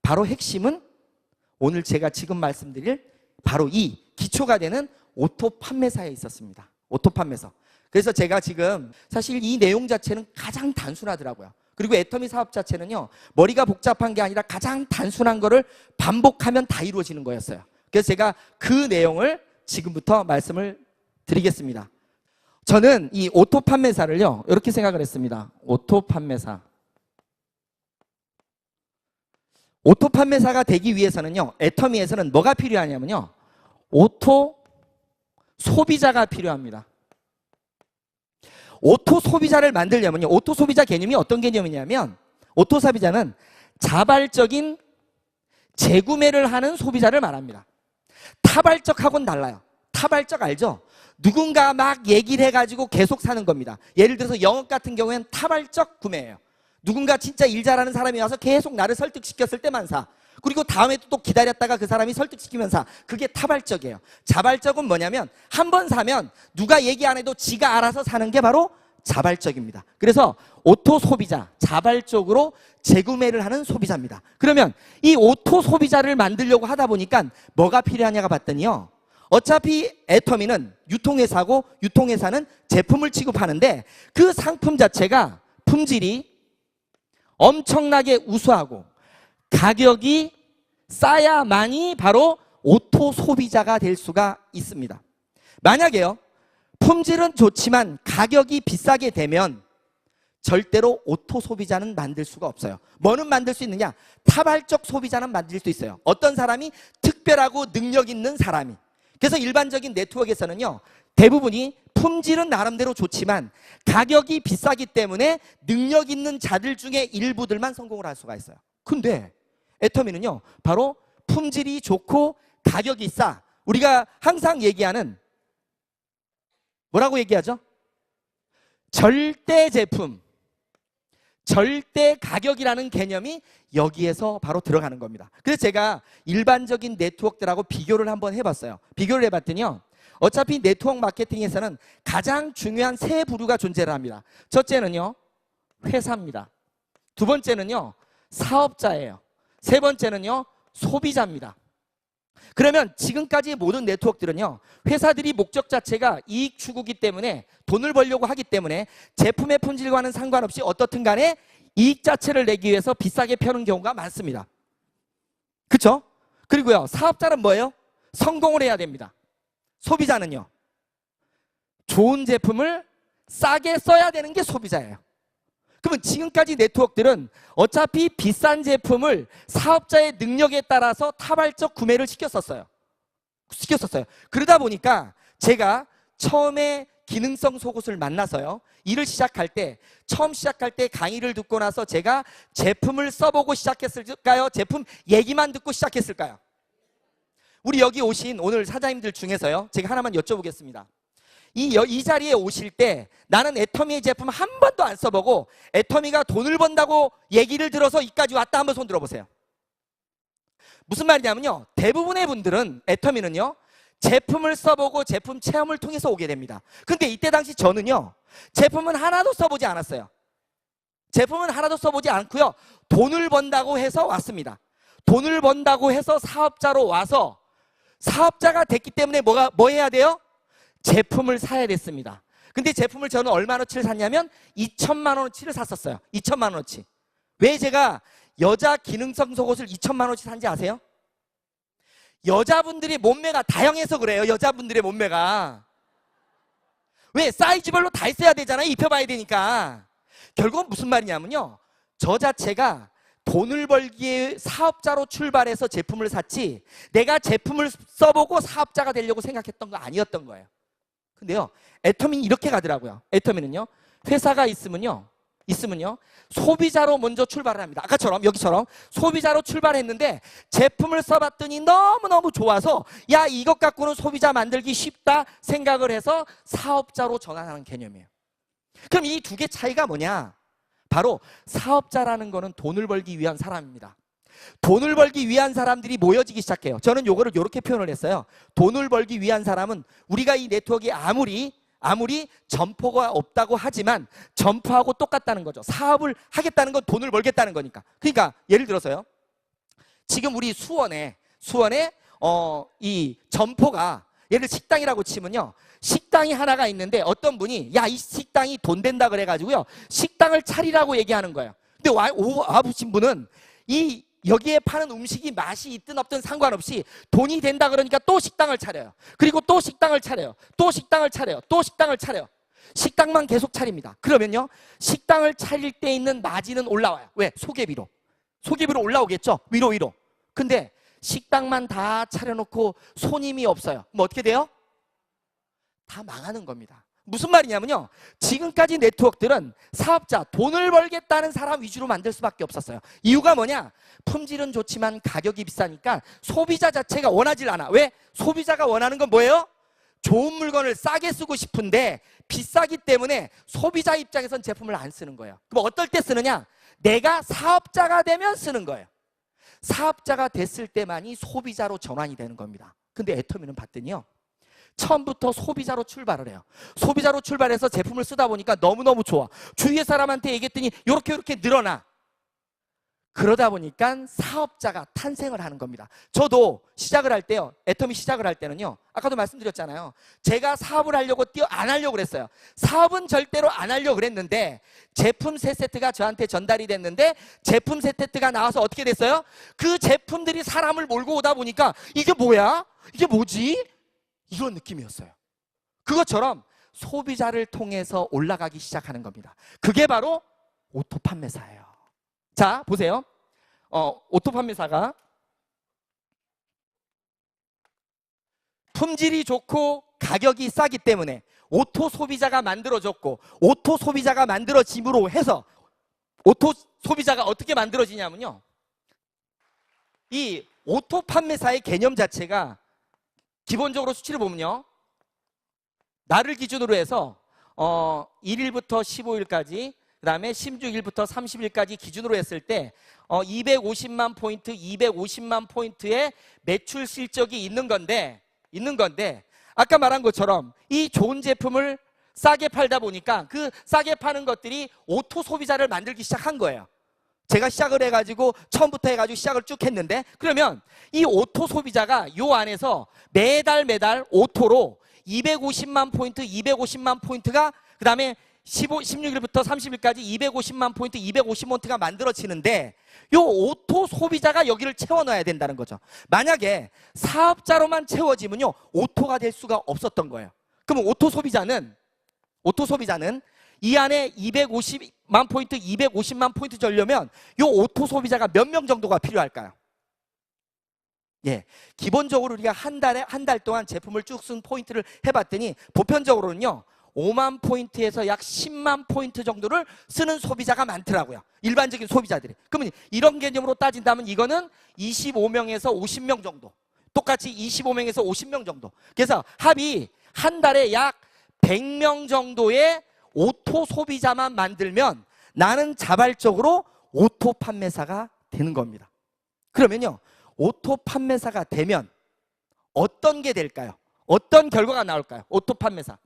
A: 바로 핵심은 오늘 제가 지금 말씀드릴 바로 이 기초가 되는 오토 판매사에 있었습니다. 오토 판매사. 그래서 제가 지금 사실 이 내용 자체는 가장 단순하더라고요. 그리고 애터미 사업 자체는요, 머리가 복잡한 게 아니라 가장 단순한 거를 반복하면 다 이루어지는 거였어요. 그래서 제가 그 내용을 지금부터 말씀을 드리겠습니다. 저는 이 오토 판매사를요, 이렇게 생각을 했습니다. 오토 판매사. 오토 판매사가 되기 위해서는요, 애터미에서는 뭐가 필요하냐면요, 오토 소비자가 필요합니다. 오토 소비자를 만들려면요, 오토 소비자 개념이 어떤 개념이냐면, 오토 소비자는 자발적인 재구매를 하는 소비자를 말합니다. 타발적하고는 달라요. 타발적 알죠? 누군가 막 얘기를 해가지고 계속 사는 겁니다. 예를 들어서 영업 같은 경우에는 타발적 구매예요. 누군가 진짜 일 잘하는 사람이 와서 계속 나를 설득시켰을 때만 사. 그리고 다음에 또 기다렸다가 그 사람이 설득시키면 사. 그게 타발적이에요. 자발적은 뭐냐면 한 번 사면 누가 얘기 안 해도 지가 알아서 사는 게 바로 자발적입니다. 그래서 오토 소비자, 자발적으로 재구매를 하는 소비자입니다. 그러면 이 오토 소비자를 만들려고 하다 보니까 뭐가 필요하냐가 봤더니요, 어차피 애터미는 유통회사고 유통회사는 제품을 취급하는데 그 상품 자체가 품질이 엄청나게 우수하고 가격이 싸야만이 바로 오토 소비자가 될 수가 있습니다. 만약에요, 품질은 좋지만 가격이 비싸게 되면 절대로 오토 소비자는 만들 수가 없어요. 뭐는 만들 수 있느냐? 타발적 소비자는 만들 수 있어요. 어떤 사람이 특별하고 능력 있는 사람이. 그래서 일반적인 네트워크에서는요, 대부분이 품질은 나름대로 좋지만 가격이 비싸기 때문에 능력 있는 자들 중에 일부들만 성공을 할 수가 있어요. 근데 애터미는요, 바로 품질이 좋고 가격이 싸. 우리가 항상 얘기하는, 뭐라고 얘기하죠? 절대 제품, 절대 가격이라는 개념이 여기에서 바로 들어가는 겁니다. 그래서 제가 일반적인 네트워크들하고 비교를 한번 해봤어요. 비교를 해봤더니요, 어차피 네트워크 마케팅에서는 가장 중요한 세 부류가 존재를 합니다. 첫째는요, 회사입니다. 두 번째는요, 사업자예요. 세 번째는요, 소비자입니다. 그러면 지금까지의 모든 네트워크들은요, 회사들이 목적 자체가 이익 추구기 때문에, 돈을 벌려고 하기 때문에 제품의 품질과는 상관없이 어떻든 간에 이익 자체를 내기 위해서 비싸게 펴는 경우가 많습니다. 그렇죠? 그리고요, 사업자는 뭐예요? 성공을 해야 됩니다. 소비자는요, 좋은 제품을 싸게 써야 되는 게 소비자예요. 그러면 지금까지 네트워크들은 어차피 비싼 제품을 사업자의 능력에 따라서 타발적 구매를 시켰었어요. 그러다 보니까 제가 처음에 기능성 속옷을 만나서요, 일을 시작할 때, 처음 시작할 때 강의를 듣고 나서 제가 제품을 써보고 시작했을까요? 제품 얘기만 듣고 시작했을까요? 우리 여기 오신 오늘 사장님들 중에서요, 제가 하나만 여쭤보겠습니다. 이 자리에 오실 때 나는 애터미의 제품 한 번도 안 써보고 애터미가 돈을 번다고 얘기를 들어서 이까지 왔다, 한번 손 들어보세요. 무슨 말이냐면요, 대부분의 분들은 애터미는요, 제품을 써보고 제품 체험을 통해서 오게 됩니다. 근데 이때 당시 저는요, 제품은 하나도 써보지 않았어요. 제품은 하나도 써보지 않고요, 돈을 번다고 해서 왔습니다. 돈을 번다고 해서 사업자로 와서 사업자가 됐기 때문에 뭐 해야 돼요? 제품을 사야 됐습니다. 근데 제품을 저는 얼마어치를 샀냐면 2천만 원어치를 샀었어요. 2천만 원어치. 왜 제가 여자 기능성 속옷을 2천만 원어치 산지 아세요? 여자분들이 몸매가 다양해서 그래요. 여자분들의 몸매가. 왜? 사이즈별로 다 있어야 되잖아요. 입혀봐야 되니까. 결국은 무슨 말이냐면요, 저 자체가 돈을 벌기에 사업자로 출발해서 제품을 샀지 내가 제품을 써보고 사업자가 되려고 생각했던 거 아니었던 거예요. 근데요, 애터미는 이렇게 가더라고요. 애터미는요, 회사가 있으면요, 소비자로 먼저 출발을 합니다. 아까처럼, 여기처럼 소비자로 출발했는데 제품을 써봤더니 너무너무 좋아서 야, 이것 갖고는 소비자 만들기 쉽다 생각을 해서 사업자로 전환하는 개념이에요. 그럼 이 두 개 차이가 뭐냐? 바로 사업자라는 거는 돈을 벌기 위한 사람입니다. 돈을 벌기 위한 사람들이 모여지기 시작해요. 저는 요거를 이렇게 표현을 했어요. 돈을 벌기 위한 사람은, 우리가 이 네트워크에 아무리 점포가 없다고 하지만 점포하고 똑같다는 거죠. 사업을 하겠다는 건 돈을 벌겠다는 거니까. 그러니까 예를 들어서요, 지금 우리 수원에 이 점포가, 예를 식당이라고 치면요, 식당이 하나가 있는데 어떤 분이 야, 이 식당이 돈 된다 그래가지고요, 식당을 차리라고 얘기하는 거예요. 근데 와보신 분은 여기에 파는 음식이 맛이 있든 없든 상관없이 돈이 된다 그러니까 또 식당을 차려요. 그리고 또 식당을 차려요. 또 식당을 차려요. 또 식당을 차려요. 식당만 계속 차립니다. 그러면요, 식당을 차릴 때 있는 마진은 올라와요. 왜? 소개비로 올라오겠죠. 위로. 근데 식당만 다 차려놓고 손님이 없어요. 그럼 어떻게 돼요? 다 망하는 겁니다. 무슨 말이냐면요, 지금까지 네트워크들은 사업자, 돈을 벌겠다는 사람 위주로 만들 수밖에 없었어요. 이유가 뭐냐? 품질은 좋지만 가격이 비싸니까 소비자 자체가 원하질 않아. 왜? 소비자가 원하는 건 뭐예요? 좋은 물건을 싸게 쓰고 싶은데 비싸기 때문에 소비자 입장에선 제품을 안 쓰는 거예요. 그럼 어떨 때 쓰느냐? 내가 사업자가 되면 쓰는 거예요. 사업자가 됐을 때만이 소비자로 전환이 되는 겁니다. 근데 애터미는 봤더니요, 처음부터 소비자로 출발을 해요. 소비자로 출발해서 제품을 쓰다 보니까 너무너무 좋아. 주위의 사람한테 얘기했더니 이렇게 늘어나. 그러다 보니까 사업자가 탄생을 하는 겁니다. 저도 시작을 할 때요, 애터미 시작을 할 때는요, 아까도 말씀드렸잖아요. 제가 사업을 하려고 안 하려고 그랬어요. 사업은 절대로 안 하려고 그랬는데 제품 세 세트가 저한테 전달이 됐는데 제품 세 세트가 나와서 어떻게 됐어요? 그 제품들이 사람을 몰고 오다 보니까 이게 뭐야? 이게 뭐지? 이런 느낌이었어요. 그것처럼 소비자를 통해서 올라가기 시작하는 겁니다. 그게 바로 오토 판매사예요. 자, 보세요. 오토 판매사가 품질이 좋고 가격이 싸기 때문에 오토 소비자가 만들어졌고, 오토 소비자가 만들어짐으로 해서 오토 소비자가 어떻게 만들어지냐면요, 이 오토 판매사의 개념 자체가 기본적으로 수치를 보면요, 날을 기준으로 해서 1일부터 15일까지, 그 다음에 16일부터 30일까지 기준으로 했을 때 250만 포인트, 250만 포인트의 매출 실적이 있는 건데 아까 말한 것처럼 이 좋은 제품을 싸게 팔다 보니까 그 싸게 파는 것들이 오토 소비자를 만들기 시작한 거예요. 제가 시작을 해가지고 처음부터 해가지고 시작을 쭉 했는데, 그러면 이 오토 소비자가 요 안에서 매달 오토로 250만 포인트, 250만 포인트가, 그 다음에 16일부터 30일까지 250만 포인트, 250포인트가 만들어지는데 요 오토 소비자가 여기를 채워 넣어야 된다는 거죠. 만약에 사업자로만 채워지면요, 오토가 될 수가 없었던 거예요. 그러면 오토 소비자는 이 안에 250만 포인트, 250만 포인트 주려면 요 오토 소비자가 몇 명 정도가 필요할까요? 예, 기본적으로 우리가 한 달 동안 제품을 쭉 쓴 포인트를 해봤더니 보편적으로는요, 5만 포인트에서 약 10만 포인트 정도를 쓰는 소비자가 많더라고요. 일반적인 소비자들이. 그러면 이런 개념으로 따진다면 이거는 25명에서 50명 정도. 똑같이 25명에서 50명 정도. 그래서 합이 한 달에 약 100명 정도의 오토 소비자만 만들면 나는 자발적으로 오토 판매사가 되는 겁니다. 그러면요, 오토 판매사가 되면 어떤 게 될까요? 어떤 결과가 나올까요? 오토 판매사가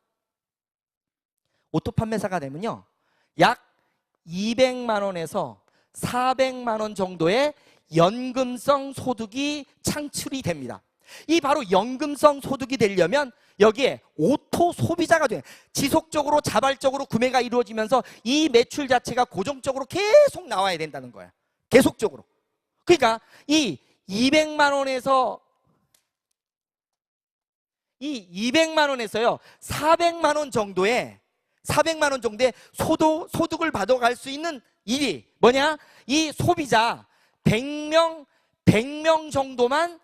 A: 되면요, 약 200만 원에서 400만 원 정도의 연금성 소득이 창출이 됩니다. 이 바로 연금성 소득이 되려면 여기에 오토 소비자가 돼, 지속적으로 자발적으로 구매가 이루어지면서 이 매출 자체가 고정적으로 계속 나와야 된다는 거예요. 계속적으로. 그러니까 이 200만 원에서요 400만 원 정도의 소득을 받아갈 수 있는 일이 뭐냐? 이 소비자 100명 정도만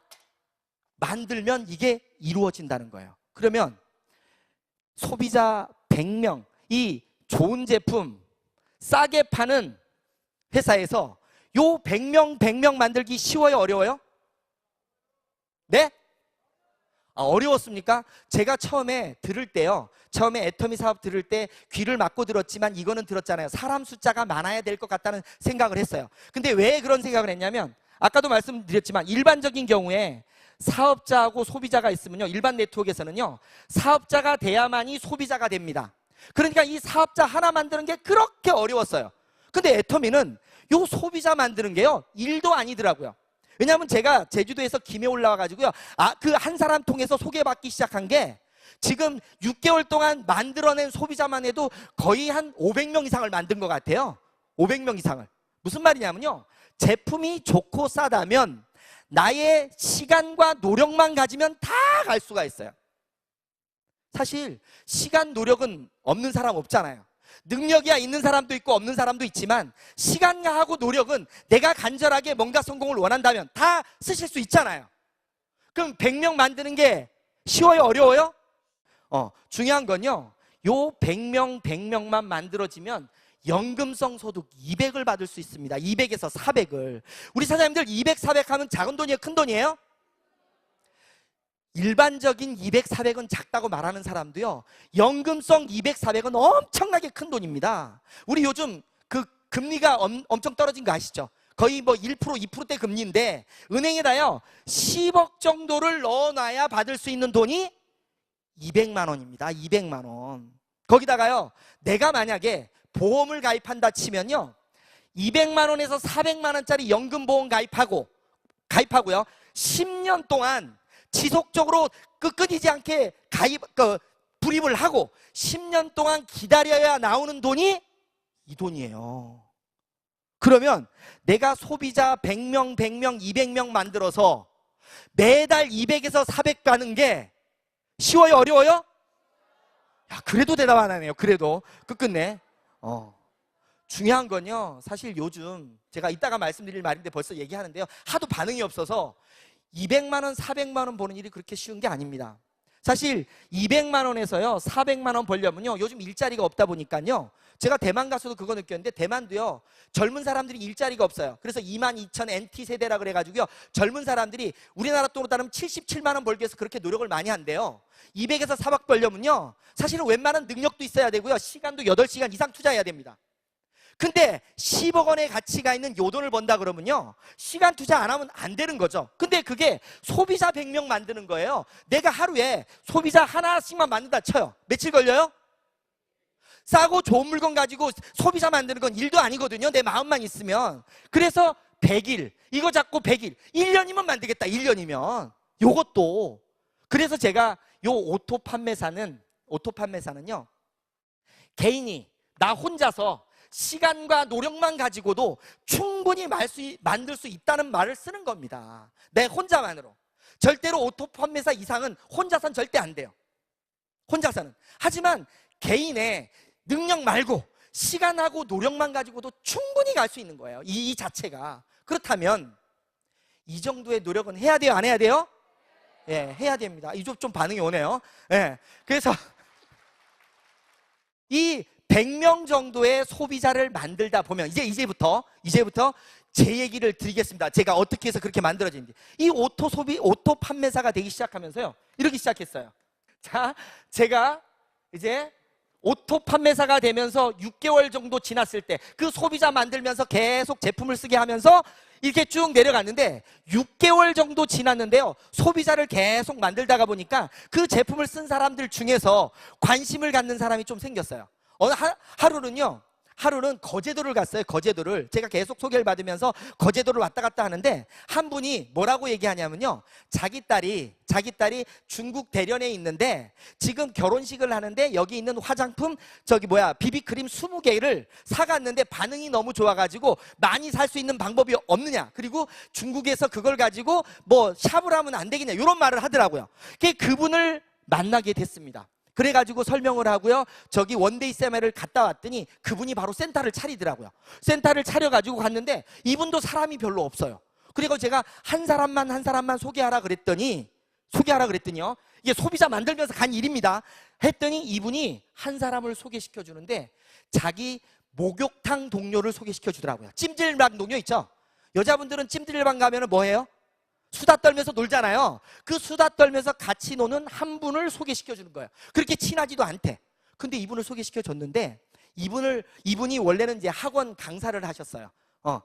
A: 만들면 이게 이루어진다는 거예요. 그러면 소비자 100명, 이 좋은 제품 싸게 파는 회사에서 요 100명 만들기 쉬워요, 어려워요? 네? 어려웠습니까? 제가 처음에 애터미 사업 들을 때 귀를 막고 들었지만 이거는 들었잖아요. 사람 숫자가 많아야 될 것 같다는 생각을 했어요. 근데 왜 그런 생각을 했냐면 아까도 말씀드렸지만 일반적인 경우에 사업자하고 소비자가 있으면요, 일반 네트워크에서는요, 사업자가 돼야만이 소비자가 됩니다. 그러니까 이 사업자 하나 만드는 게 그렇게 어려웠어요. 근데 애터미는 요 소비자 만드는 게요, 일도 아니더라고요. 왜냐하면 제가 제주도에서 김해 올라와가지고요, 그 한 사람 통해서 소개받기 시작한 게 지금 6개월 동안 만들어낸 소비자만 해도 거의 한 500명 이상을 만든 것 같아요. 500명 이상을. 무슨 말이냐면요, 제품이 좋고 싸다면 나의 시간과 노력만 가지면 다 갈 수가 있어요. 사실 시간, 노력은 없는 사람 없잖아요. 능력이야 있는 사람도 있고 없는 사람도 있지만 시간하고 노력은 내가 간절하게 뭔가 성공을 원한다면 다 쓰실 수 있잖아요. 그럼 100명 만드는 게 쉬워요, 어려워요? 중요한 건요, 요 100명만 만들어지면 연금성 소득 200을 받을 수 있습니다. 200에서 400을. 우리 사장님들 200, 400 하면 작은 돈이에요, 큰 돈이에요? 일반적인 200, 400은 작다고 말하는 사람도요, 연금성 200, 400은 엄청나게 큰 돈입니다. 우리 요즘 그 금리가 엄청 떨어진 거 아시죠? 거의 뭐 1%, 2%대 금리인데 은행에다요 10억 정도를 넣어놔야 받을 수 있는 돈이 200만 원입니다. 200만 원. 거기다가요, 내가 만약에 보험을 가입한다 치면요, 200만 원에서 400만 원짜리 연금보험 가입하고요 10년 동안 지속적으로 끊이지 않게 불입을 하고 10년 동안 기다려야 나오는 돈이 이 돈이에요. 그러면 내가 소비자 100명, 100명, 200명 만들어서 매달 200에서 400 가는 게 쉬워요? 어려워요? 야, 그래도 대답 안 하네요. 그래도 끝끝내. 중요한 건요, 사실 요즘 제가 이따가 말씀드릴 말인데 벌써 얘기하는데요, 하도 반응이 없어서 200만 원, 400만 원 버는 일이 그렇게 쉬운 게 아닙니다. 사실 200만 원에서요 400만 원 벌려면요, 요즘 일자리가 없다 보니까요, 제가 대만 가서도 그거 느꼈는데, 대만도요 젊은 사람들이 일자리가 없어요. 그래서 22,000 NT세대라 그래가지고요, 젊은 사람들이 우리나라 돈으로 따르면 77만 원 벌기 위해서 그렇게 노력을 많이 한대요. 200에서 400 벌려면요 사실은 웬만한 능력도 있어야 되고요, 시간도 8시간 이상 투자해야 됩니다. 근데 10억 원의 가치가 있는 요 돈을 번다 그러면요, 시간 투자 안 하면 안 되는 거죠. 근데 그게 소비자 100명 만드는 거예요. 내가 하루에 소비자 하나씩만 만든다 쳐요. 며칠 걸려요? 싸고 좋은 물건 가지고 소비자 만드는 건 일도 아니거든요, 내 마음만 있으면. 그래서 100일, 이거 잡고 100일, 1년이면 만들겠다. 1년이면 요것도. 그래서 제가 요 오토 판매사는요, 개인이 나 혼자서 시간과 노력만 가지고도 충분히 만들 수 있다는 말을 쓰는 겁니다. 내 혼자만으로. 절대로 오토 판매사 이상은 혼자서는 절대 안 돼요. 혼자서는. 하지만 개인의 능력 말고 시간하고 노력만 가지고도 충분히 갈 수 있는 거예요. 이 자체가. 그렇다면 이 정도의 노력은 해야 돼요? 안 해야 돼요? 예, 해야 됩니다. 이쪽 좀 반응이 오네요. 예. 그래서 이 100명 정도의 소비자를 만들다 보면 이제부터 제 얘기를 드리겠습니다. 제가 어떻게 해서 그렇게 만들어진지. 이 오토 판매사가 되기 시작하면서요, 이렇게 시작했어요. 자, 제가 이제 오토 판매사가 되면서 6개월 정도 지났을 때 그 소비자 만들면서 계속 제품을 쓰게 하면서 이렇게 쭉 내려갔는데, 6개월 정도 지났는데요, 소비자를 계속 만들다가 보니까 그 제품을 쓴 사람들 중에서 관심을 갖는 사람이 좀 생겼어요. 어느 하루는 거제도를 갔어요. 거제도를 제가 계속 소개를 받으면서 거제도를 왔다 갔다 하는데, 한 분이 뭐라고 얘기하냐면요, 자기 딸이 중국 대련에 있는데 지금 결혼식을 하는데 여기 있는 화장품 비비크림 20개를 사갔는데 반응이 너무 좋아가지고 많이 살 수 있는 방법이 없느냐, 그리고 중국에서 그걸 가지고 뭐 샵을 하면 안 되겠냐, 이런 말을 하더라고요. 그분을 만나게 됐습니다. 그래가지고 설명을 하고요, 저기 원데이 세미나를 갔다 왔더니 그분이 바로 센터를 차리더라고요. 센터를 차려가지고 갔는데 이분도 사람이 별로 없어요. 그리고 제가 한 사람만 소개하라 그랬더니요, 이게 소비자 만들면서 간 일입니다. 했더니 이분이 한 사람을 소개시켜 주는데 자기 목욕탕 동료를 소개시켜 주더라고요. 찜질방 동료 있죠? 여자분들은 찜질방 가면 뭐 해요? 수다 떨면서 놀잖아요. 그 수다 떨면서 같이 노는 한 분을 소개시켜 주는 거예요. 그렇게 친하지도 않대. 근데 이분을 소개시켜 줬는데, 이분이 원래는 이제 학원 강사를 하셨어요.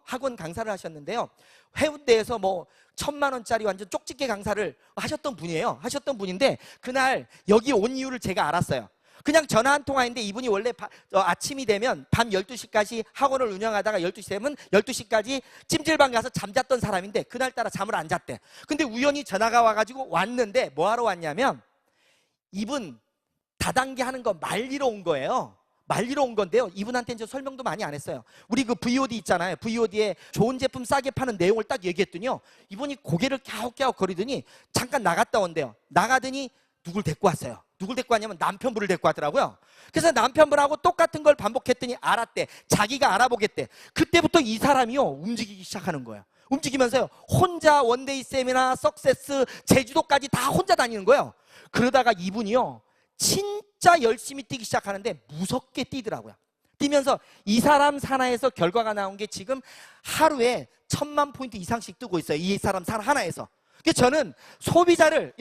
A: 학원 강사를 하셨는데요, 해운대에서 뭐 1,000만 원짜리 완전 쪽집게 강사를 하셨던 분인데, 그날 여기 온 이유를 제가 알았어요. 그냥 전화 한 통화인데, 이분이 원래 아침이 되면 밤 12시까지 학원을 운영하다가 12시 되면 12시까지 찜질방 가서 잠잤던 사람인데 그날따라 잠을 안 잤대. 근데 우연히 전화가 와가지고 왔는데, 뭐하러 왔냐면 이분 다단계 하는 거 말리러 온 거예요. 말리러 온 건데요, 이분한테 이제 설명도 많이 안 했어요. 우리 그 VOD 있잖아요. VOD에 좋은 제품 싸게 파는 내용을 딱 얘기했더니요, 이분이 고개를 갸웃갸웃 거리더니 잠깐 나갔다 온대요. 나가더니 누굴 데리고 왔어요. 누굴 데리고 왔냐면 남편분을 데리고 왔더라고요. 그래서 남편분하고 똑같은 걸 반복했더니 알았대. 자기가 알아보겠대. 그때부터 이 사람이요, 움직이기 시작하는 거예요. 움직이면서요, 혼자 원데이 세미나, 석세스, 제주도까지 다 혼자 다니는 거예요. 그러다가 이분이요, 진짜 열심히 뛰기 시작하는데 무섭게 뛰더라고요. 뛰면서 이 사람 산하에서 결과가 나온 게 지금 하루에 1,000만 포인트 이상씩 뜨고 있어요. 이 사람 산 하나에서. 그래서 저는 소비자를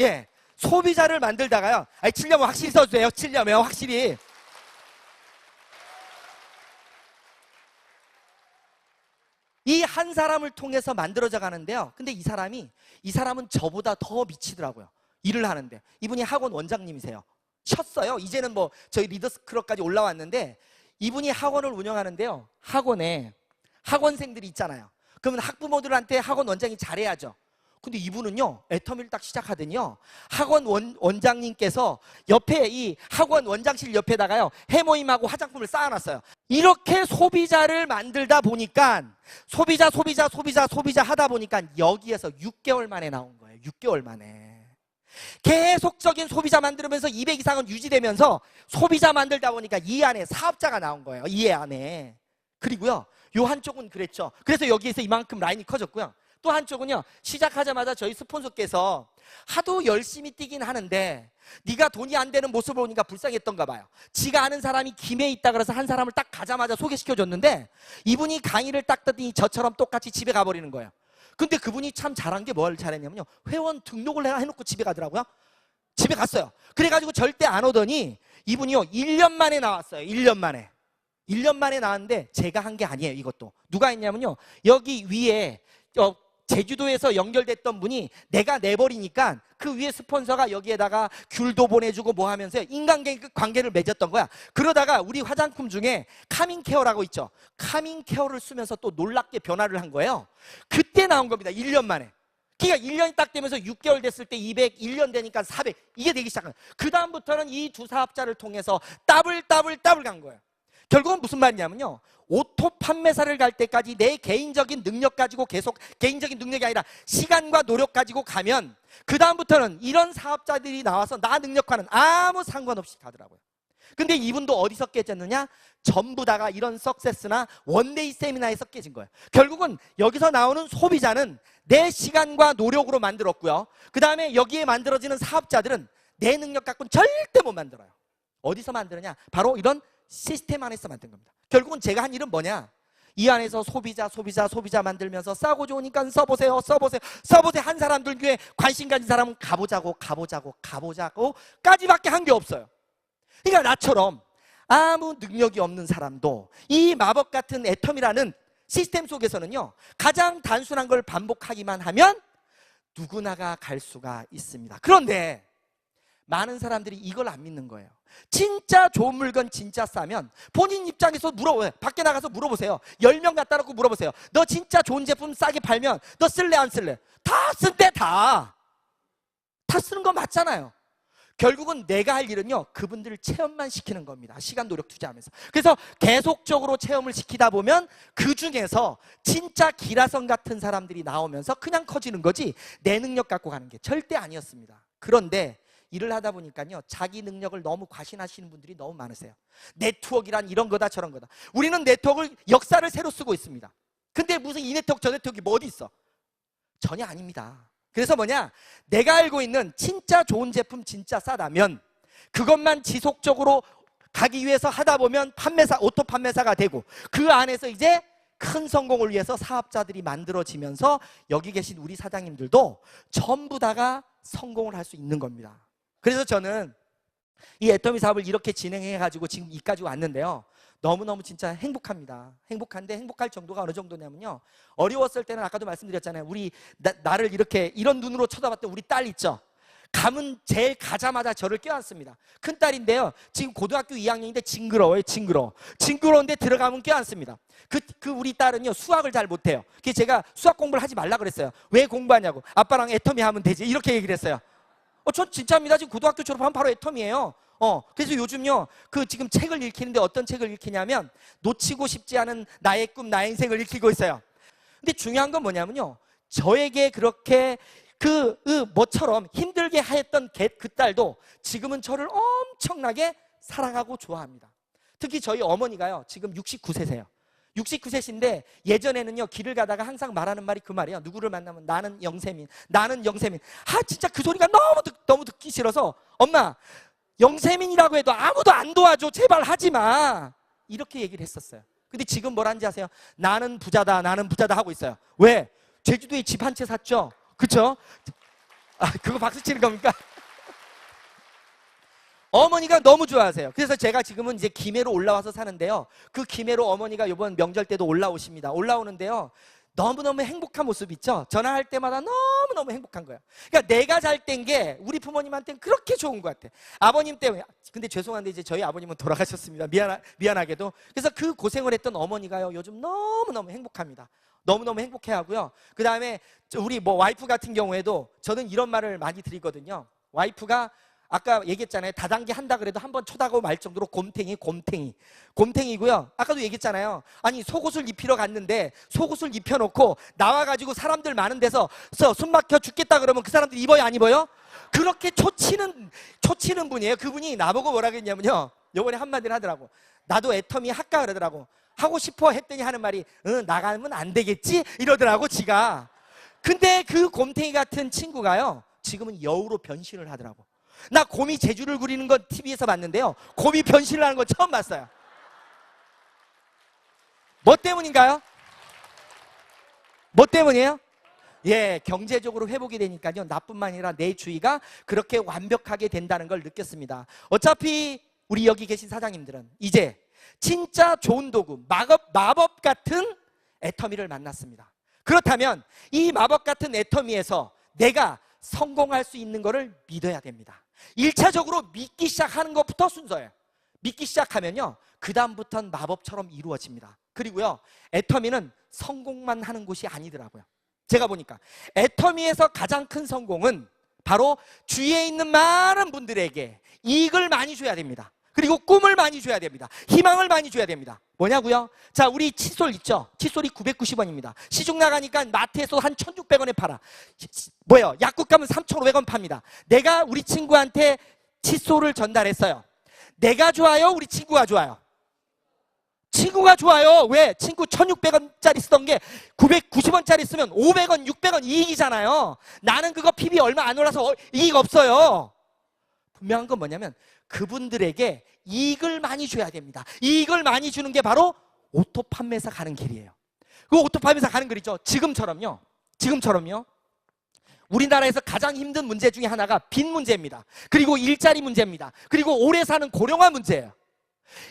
A: 소비자를 만들다가요. 아니, 칠려면 확실히 써주세요. 칠려면 확실히. 이 한 사람을 통해서 만들어져 가는데요. 근데 이 사람은 저보다 더 미치더라고요. 일을 하는데. 이분이 학원 원장님이세요. 쉬었어요. 이제는 뭐 저희 리더스 클럽까지 올라왔는데, 이분이 학원을 운영하는데요. 학원에 학원생들이 있잖아요. 그러면 학부모들한테 학원 원장이 잘해야죠. 근데 이분은요, 애터미를 딱 시작하더니요, 학원 원장님께서 옆에 이 학원 원장실 옆에다가요, 해모임하고 화장품을 쌓아놨어요. 이렇게 소비자를 만들다 보니까 소비자 하다 보니까 여기에서 6개월 만에 나온 거예요. 6개월 만에. 계속적인 소비자 만들면서 200 이상은 유지되면서 소비자 만들다 보니까 이 안에 사업자가 나온 거예요. 이 안에. 그리고요, 요 한쪽은 그랬죠. 그래서 여기에서 이만큼 라인이 커졌고요. 또 한쪽은요, 시작하자마자 저희 스폰서께서 하도 열심히 뛰긴 하는데 네가 돈이 안 되는 모습을 보니까 불쌍했던가 봐요. 지가 아는 사람이 김해에 있다 그래서 한 사람을 딱 가자마자 소개시켜줬는데, 이분이 강의를 딱 듣더니 저처럼 똑같이 집에 가버리는 거예요. 근데 그분이 참 잘한 게 뭘 잘했냐면요, 회원 등록을 해놓고 집에 가더라고요. 집에 갔어요. 그래가지고 절대 안 오더니 이분이요, 1년 만에 나왔어요. 1년 만에. 1년 만에 나왔는데 제가 한 게 아니에요. 이것도 누가 했냐면요, 여기 위에 제주도에서 연결됐던 분이 내가 내버리니까 그 위에 스폰서가 여기에다가 귤도 보내주고 뭐 하면서 인간관계를 맺었던 거야. 그러다가 우리 화장품 중에 카밍케어라고 있죠. 카밍케어를 쓰면서 또 놀랍게 변화를 한 거예요. 그때 나온 겁니다. 1년 만에. 그러니까 1년이 딱 되면서 6개월 됐을 때 200, 1년 되니까 400, 이게 되기 시작한 거예요. 그 다음부터는 이 두 사업자를 통해서 더블 간 거예요. 결국은 무슨 말이냐면요, 오토 판매사를 갈 때까지 내 개인적인 능력 가지고 계속, 개인적인 능력이 아니라 시간과 노력 가지고 가면 그 다음부터는 이런 사업자들이 나와서 나 능력과는 아무 상관없이 가더라고요. 근데 이분도 어디서 깨졌느냐? 전부 다가 이런 석세스나 원데이 세미나에서 깨진 거예요. 결국은 여기서 나오는 소비자는 내 시간과 노력으로 만들었고요. 그 다음에 여기에 만들어지는 사업자들은 내 능력 갖고는 절대 못 만들어요. 어디서 만드느냐? 바로 이런 시스템 안에서 만든 겁니다. 결국은 제가 한 일은 뭐냐? 이 안에서 소비자 만들면서 싸고 좋으니까 써보세요. 한 사람들 중에 관심 가진 사람은 가보자고 까지밖에 한 게 없어요. 그러니까 나처럼 아무 능력이 없는 사람도 이 마법 같은 애텀이라는 시스템 속에서는요, 가장 단순한 걸 반복하기만 하면 누구나가 갈 수가 있습니다. 그런데 많은 사람들이 이걸 안 믿는 거예요. 진짜 좋은 물건 진짜 싸면 본인 입장에서 물어보세요. 밖에 나가서 물어보세요. 10명 갖다 놓고 물어보세요. 너 진짜 좋은 제품 싸게 팔면 너 쓸래 안 쓸래? 다 쓴대. 다 쓰는 거 맞잖아요. 결국은 내가 할 일은요, 그분들을 체험만 시키는 겁니다. 시간 노력 투자하면서. 그래서 계속적으로 체험을 시키다 보면 그 중에서 진짜 기라성 같은 사람들이 나오면서 그냥 커지는 거지, 내 능력 갖고 가는 게 절대 아니었습니다. 그런데 일을 하다 보니까요, 자기 능력을 너무 과신하시는 분들이 너무 많으세요. 네트워크란 이런 거다 저런 거다. 우리는 네트워크를, 역사를 새로 쓰고 있습니다. 근데 무슨 이 네트워크 저 네트워크가 뭐 어디 있어? 전혀 아닙니다. 그래서 뭐냐, 내가 알고 있는 진짜 좋은 제품 진짜 싸다면 그것만 지속적으로 가기 위해서 하다 보면 오토 판매사가 되고, 그 안에서 이제 큰 성공을 위해서 사업자들이 만들어지면서 여기 계신 우리 사장님들도 전부 다가 성공을 할 수 있는 겁니다. 그래서 저는 이 애터미 사업을 이렇게 진행해가지고 지금 이까지 왔는데요, 너무너무 진짜 행복합니다. 행복한데, 행복할 정도가 어느 정도냐면요, 어려웠을 때는 아까도 말씀드렸잖아요. 우리 나를 이렇게 이런 눈으로 쳐다봤던 우리 딸 있죠. 가문 제일 가자마자 저를 껴안습니다. 큰딸인데요, 지금 고등학교 2학년인데 징그러워요. 징그러운데 들어가면 껴안습니다. 그 우리 딸은요, 수학을 잘 못해요. 그래서 제가 수학 공부를 하지 말라 그랬어요. 왜 공부하냐고. 아빠랑 애터미 하면 되지, 이렇게 얘기를 했어요. 전 진짜입니다. 지금 고등학교 졸업하면 바로 애텀이에요. 그래서 요즘요, 지금 책을 읽히는데 어떤 책을 읽히냐면 놓치고 싶지 않은 나의 꿈, 나의 인생을 읽히고 있어요. 근데 중요한 건 뭐냐면요, 저에게 그렇게 뭐처럼 힘들게 하였던 그 딸도 지금은 저를 엄청나게 사랑하고 좋아합니다. 특히 저희 어머니가요, 지금 69세세요. 69세신데 예전에는요, 길을 가다가 항상 말하는 말이 그 말이에요. 누구를 만나면 나는 영세민. 진짜 그 소리가 너무 듣기 싫어서, 엄마, 영세민이라고 해도 아무도 안 도와줘. 제발 하지 마. 이렇게 얘기를 했었어요. 근데 지금 뭐라는지 아세요? 나는 부자다 하고 있어요. 왜? 제주도에 집 한 채 샀죠? 그쵸? 그거 박수 치는 겁니까? 어머니가 너무 좋아하세요. 그래서 제가 지금은 이제 김해로 올라와서 사는데요. 그 김해로 어머니가 이번 명절 때도 올라오십니다. 올라오는데요. 너무너무 행복한 모습 있죠? 전화할 때마다 너무너무 행복한 거예요. 그러니까 내가 잘 된 게 우리 부모님한테는 그렇게 좋은 것 같아. 아버님 때문에. 근데 죄송한데 이제 저희 아버님은 돌아가셨습니다. 미안하게도. 그래서 그 고생을 했던 어머니가요, 요즘 너무너무 행복합니다. 너무너무 행복해 하고요. 그 다음에 우리 와이프 같은 경우에도 저는 이런 말을 많이 드리거든요. 와이프가 아까 얘기했잖아요. 다단계 한다 그래도 한번 쳐다보고 말 정도로 곰탱이고요. 아까도 얘기했잖아요. 아니 속옷을 입히러 갔는데 속옷을 입혀놓고 나와가지고 사람들 많은 데서 숨 막혀 죽겠다 그러면 그 사람들 입어요 안 입어요? 그렇게 초치는 분이에요. 그분이 나보고 뭐라 그랬냐면요, 요번에 한마디를 하더라고. 나도 애터미 할까 그러더라고. 하고 싶어 했더니 하는 말이 나가면 안 되겠지 이러더라고 지가. 근데 그 곰탱이 같은 친구가요, 지금은 여우로 변신을 하더라고. 나 곰이 제주를 그리는 건 TV에서 봤는데요, 곰이 변신을 하는 건 처음 봤어요. 뭐 때문인가요? 뭐 때문이에요? 예, 경제적으로 회복이 되니까요, 나뿐만 아니라 내 주위가 그렇게 완벽하게 된다는 걸 느꼈습니다. 어차피 우리 여기 계신 사장님들은 이제 진짜 좋은 도구, 마법 같은 애터미를 만났습니다. 그렇다면 이 마법 같은 애터미에서 내가 성공할 수 있는 것을 믿어야 됩니다. 1차적으로 믿기 시작하는 것부터 순서예요. 믿기 시작하면요, 그 다음부터는 마법처럼 이루어집니다. 그리고요, 애터미는 성공만 하는 곳이 아니더라고요. 제가 보니까 애터미에서 가장 큰 성공은 바로 주위에 있는 많은 분들에게 이익을 많이 줘야 됩니다. 그리고 꿈을 많이 줘야 됩니다. 희망을 많이 줘야 됩니다. 뭐냐고요? 자, 우리 칫솔 있죠? 칫솔이 990원입니다. 시중 나가니까 마트에서 한 1,600원에 팔아. 약국 가면 3,500원 팝니다. 내가 우리 친구한테 칫솔을 전달했어요. 내가 좋아요? 우리 친구가 좋아요? 친구가 좋아요. 왜? 친구 1,600원짜리 쓰던 게 990원짜리 쓰면 500원, 600원 이익이잖아요. 나는 그거 PB 얼마 안 올라서 이익 없어요. 분명한 건 뭐냐면 그분들에게 이익을 많이 줘야 됩니다. 이익을 많이 주는 게 바로 오토 판매사 가는 길이에요. 그 오토 판매사 가는 길 있죠? 지금처럼요. 우리나라에서 가장 힘든 문제 중에 하나가 빚 문제입니다. 그리고 일자리 문제입니다. 그리고 오래 사는 고령화 문제예요.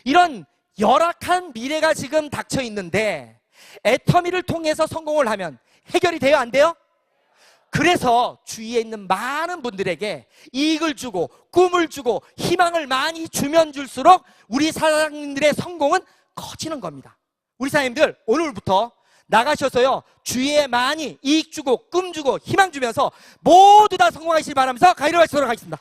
A: 이런 열악한 미래가 지금 닥쳐 있는데 애터미를 통해서 성공을 하면 해결이 돼요? 안 돼요? 그래서 주위에 있는 많은 분들에게 이익을 주고 꿈을 주고 희망을 많이 주면 줄수록 우리 사장님들의 성공은 커지는 겁니다. 우리 사장님들 오늘부터 나가셔서요, 주위에 많이 이익 주고 꿈 주고 희망 주면서 모두 다 성공하시길 바라면서 가이로 하시도록 하겠습니다.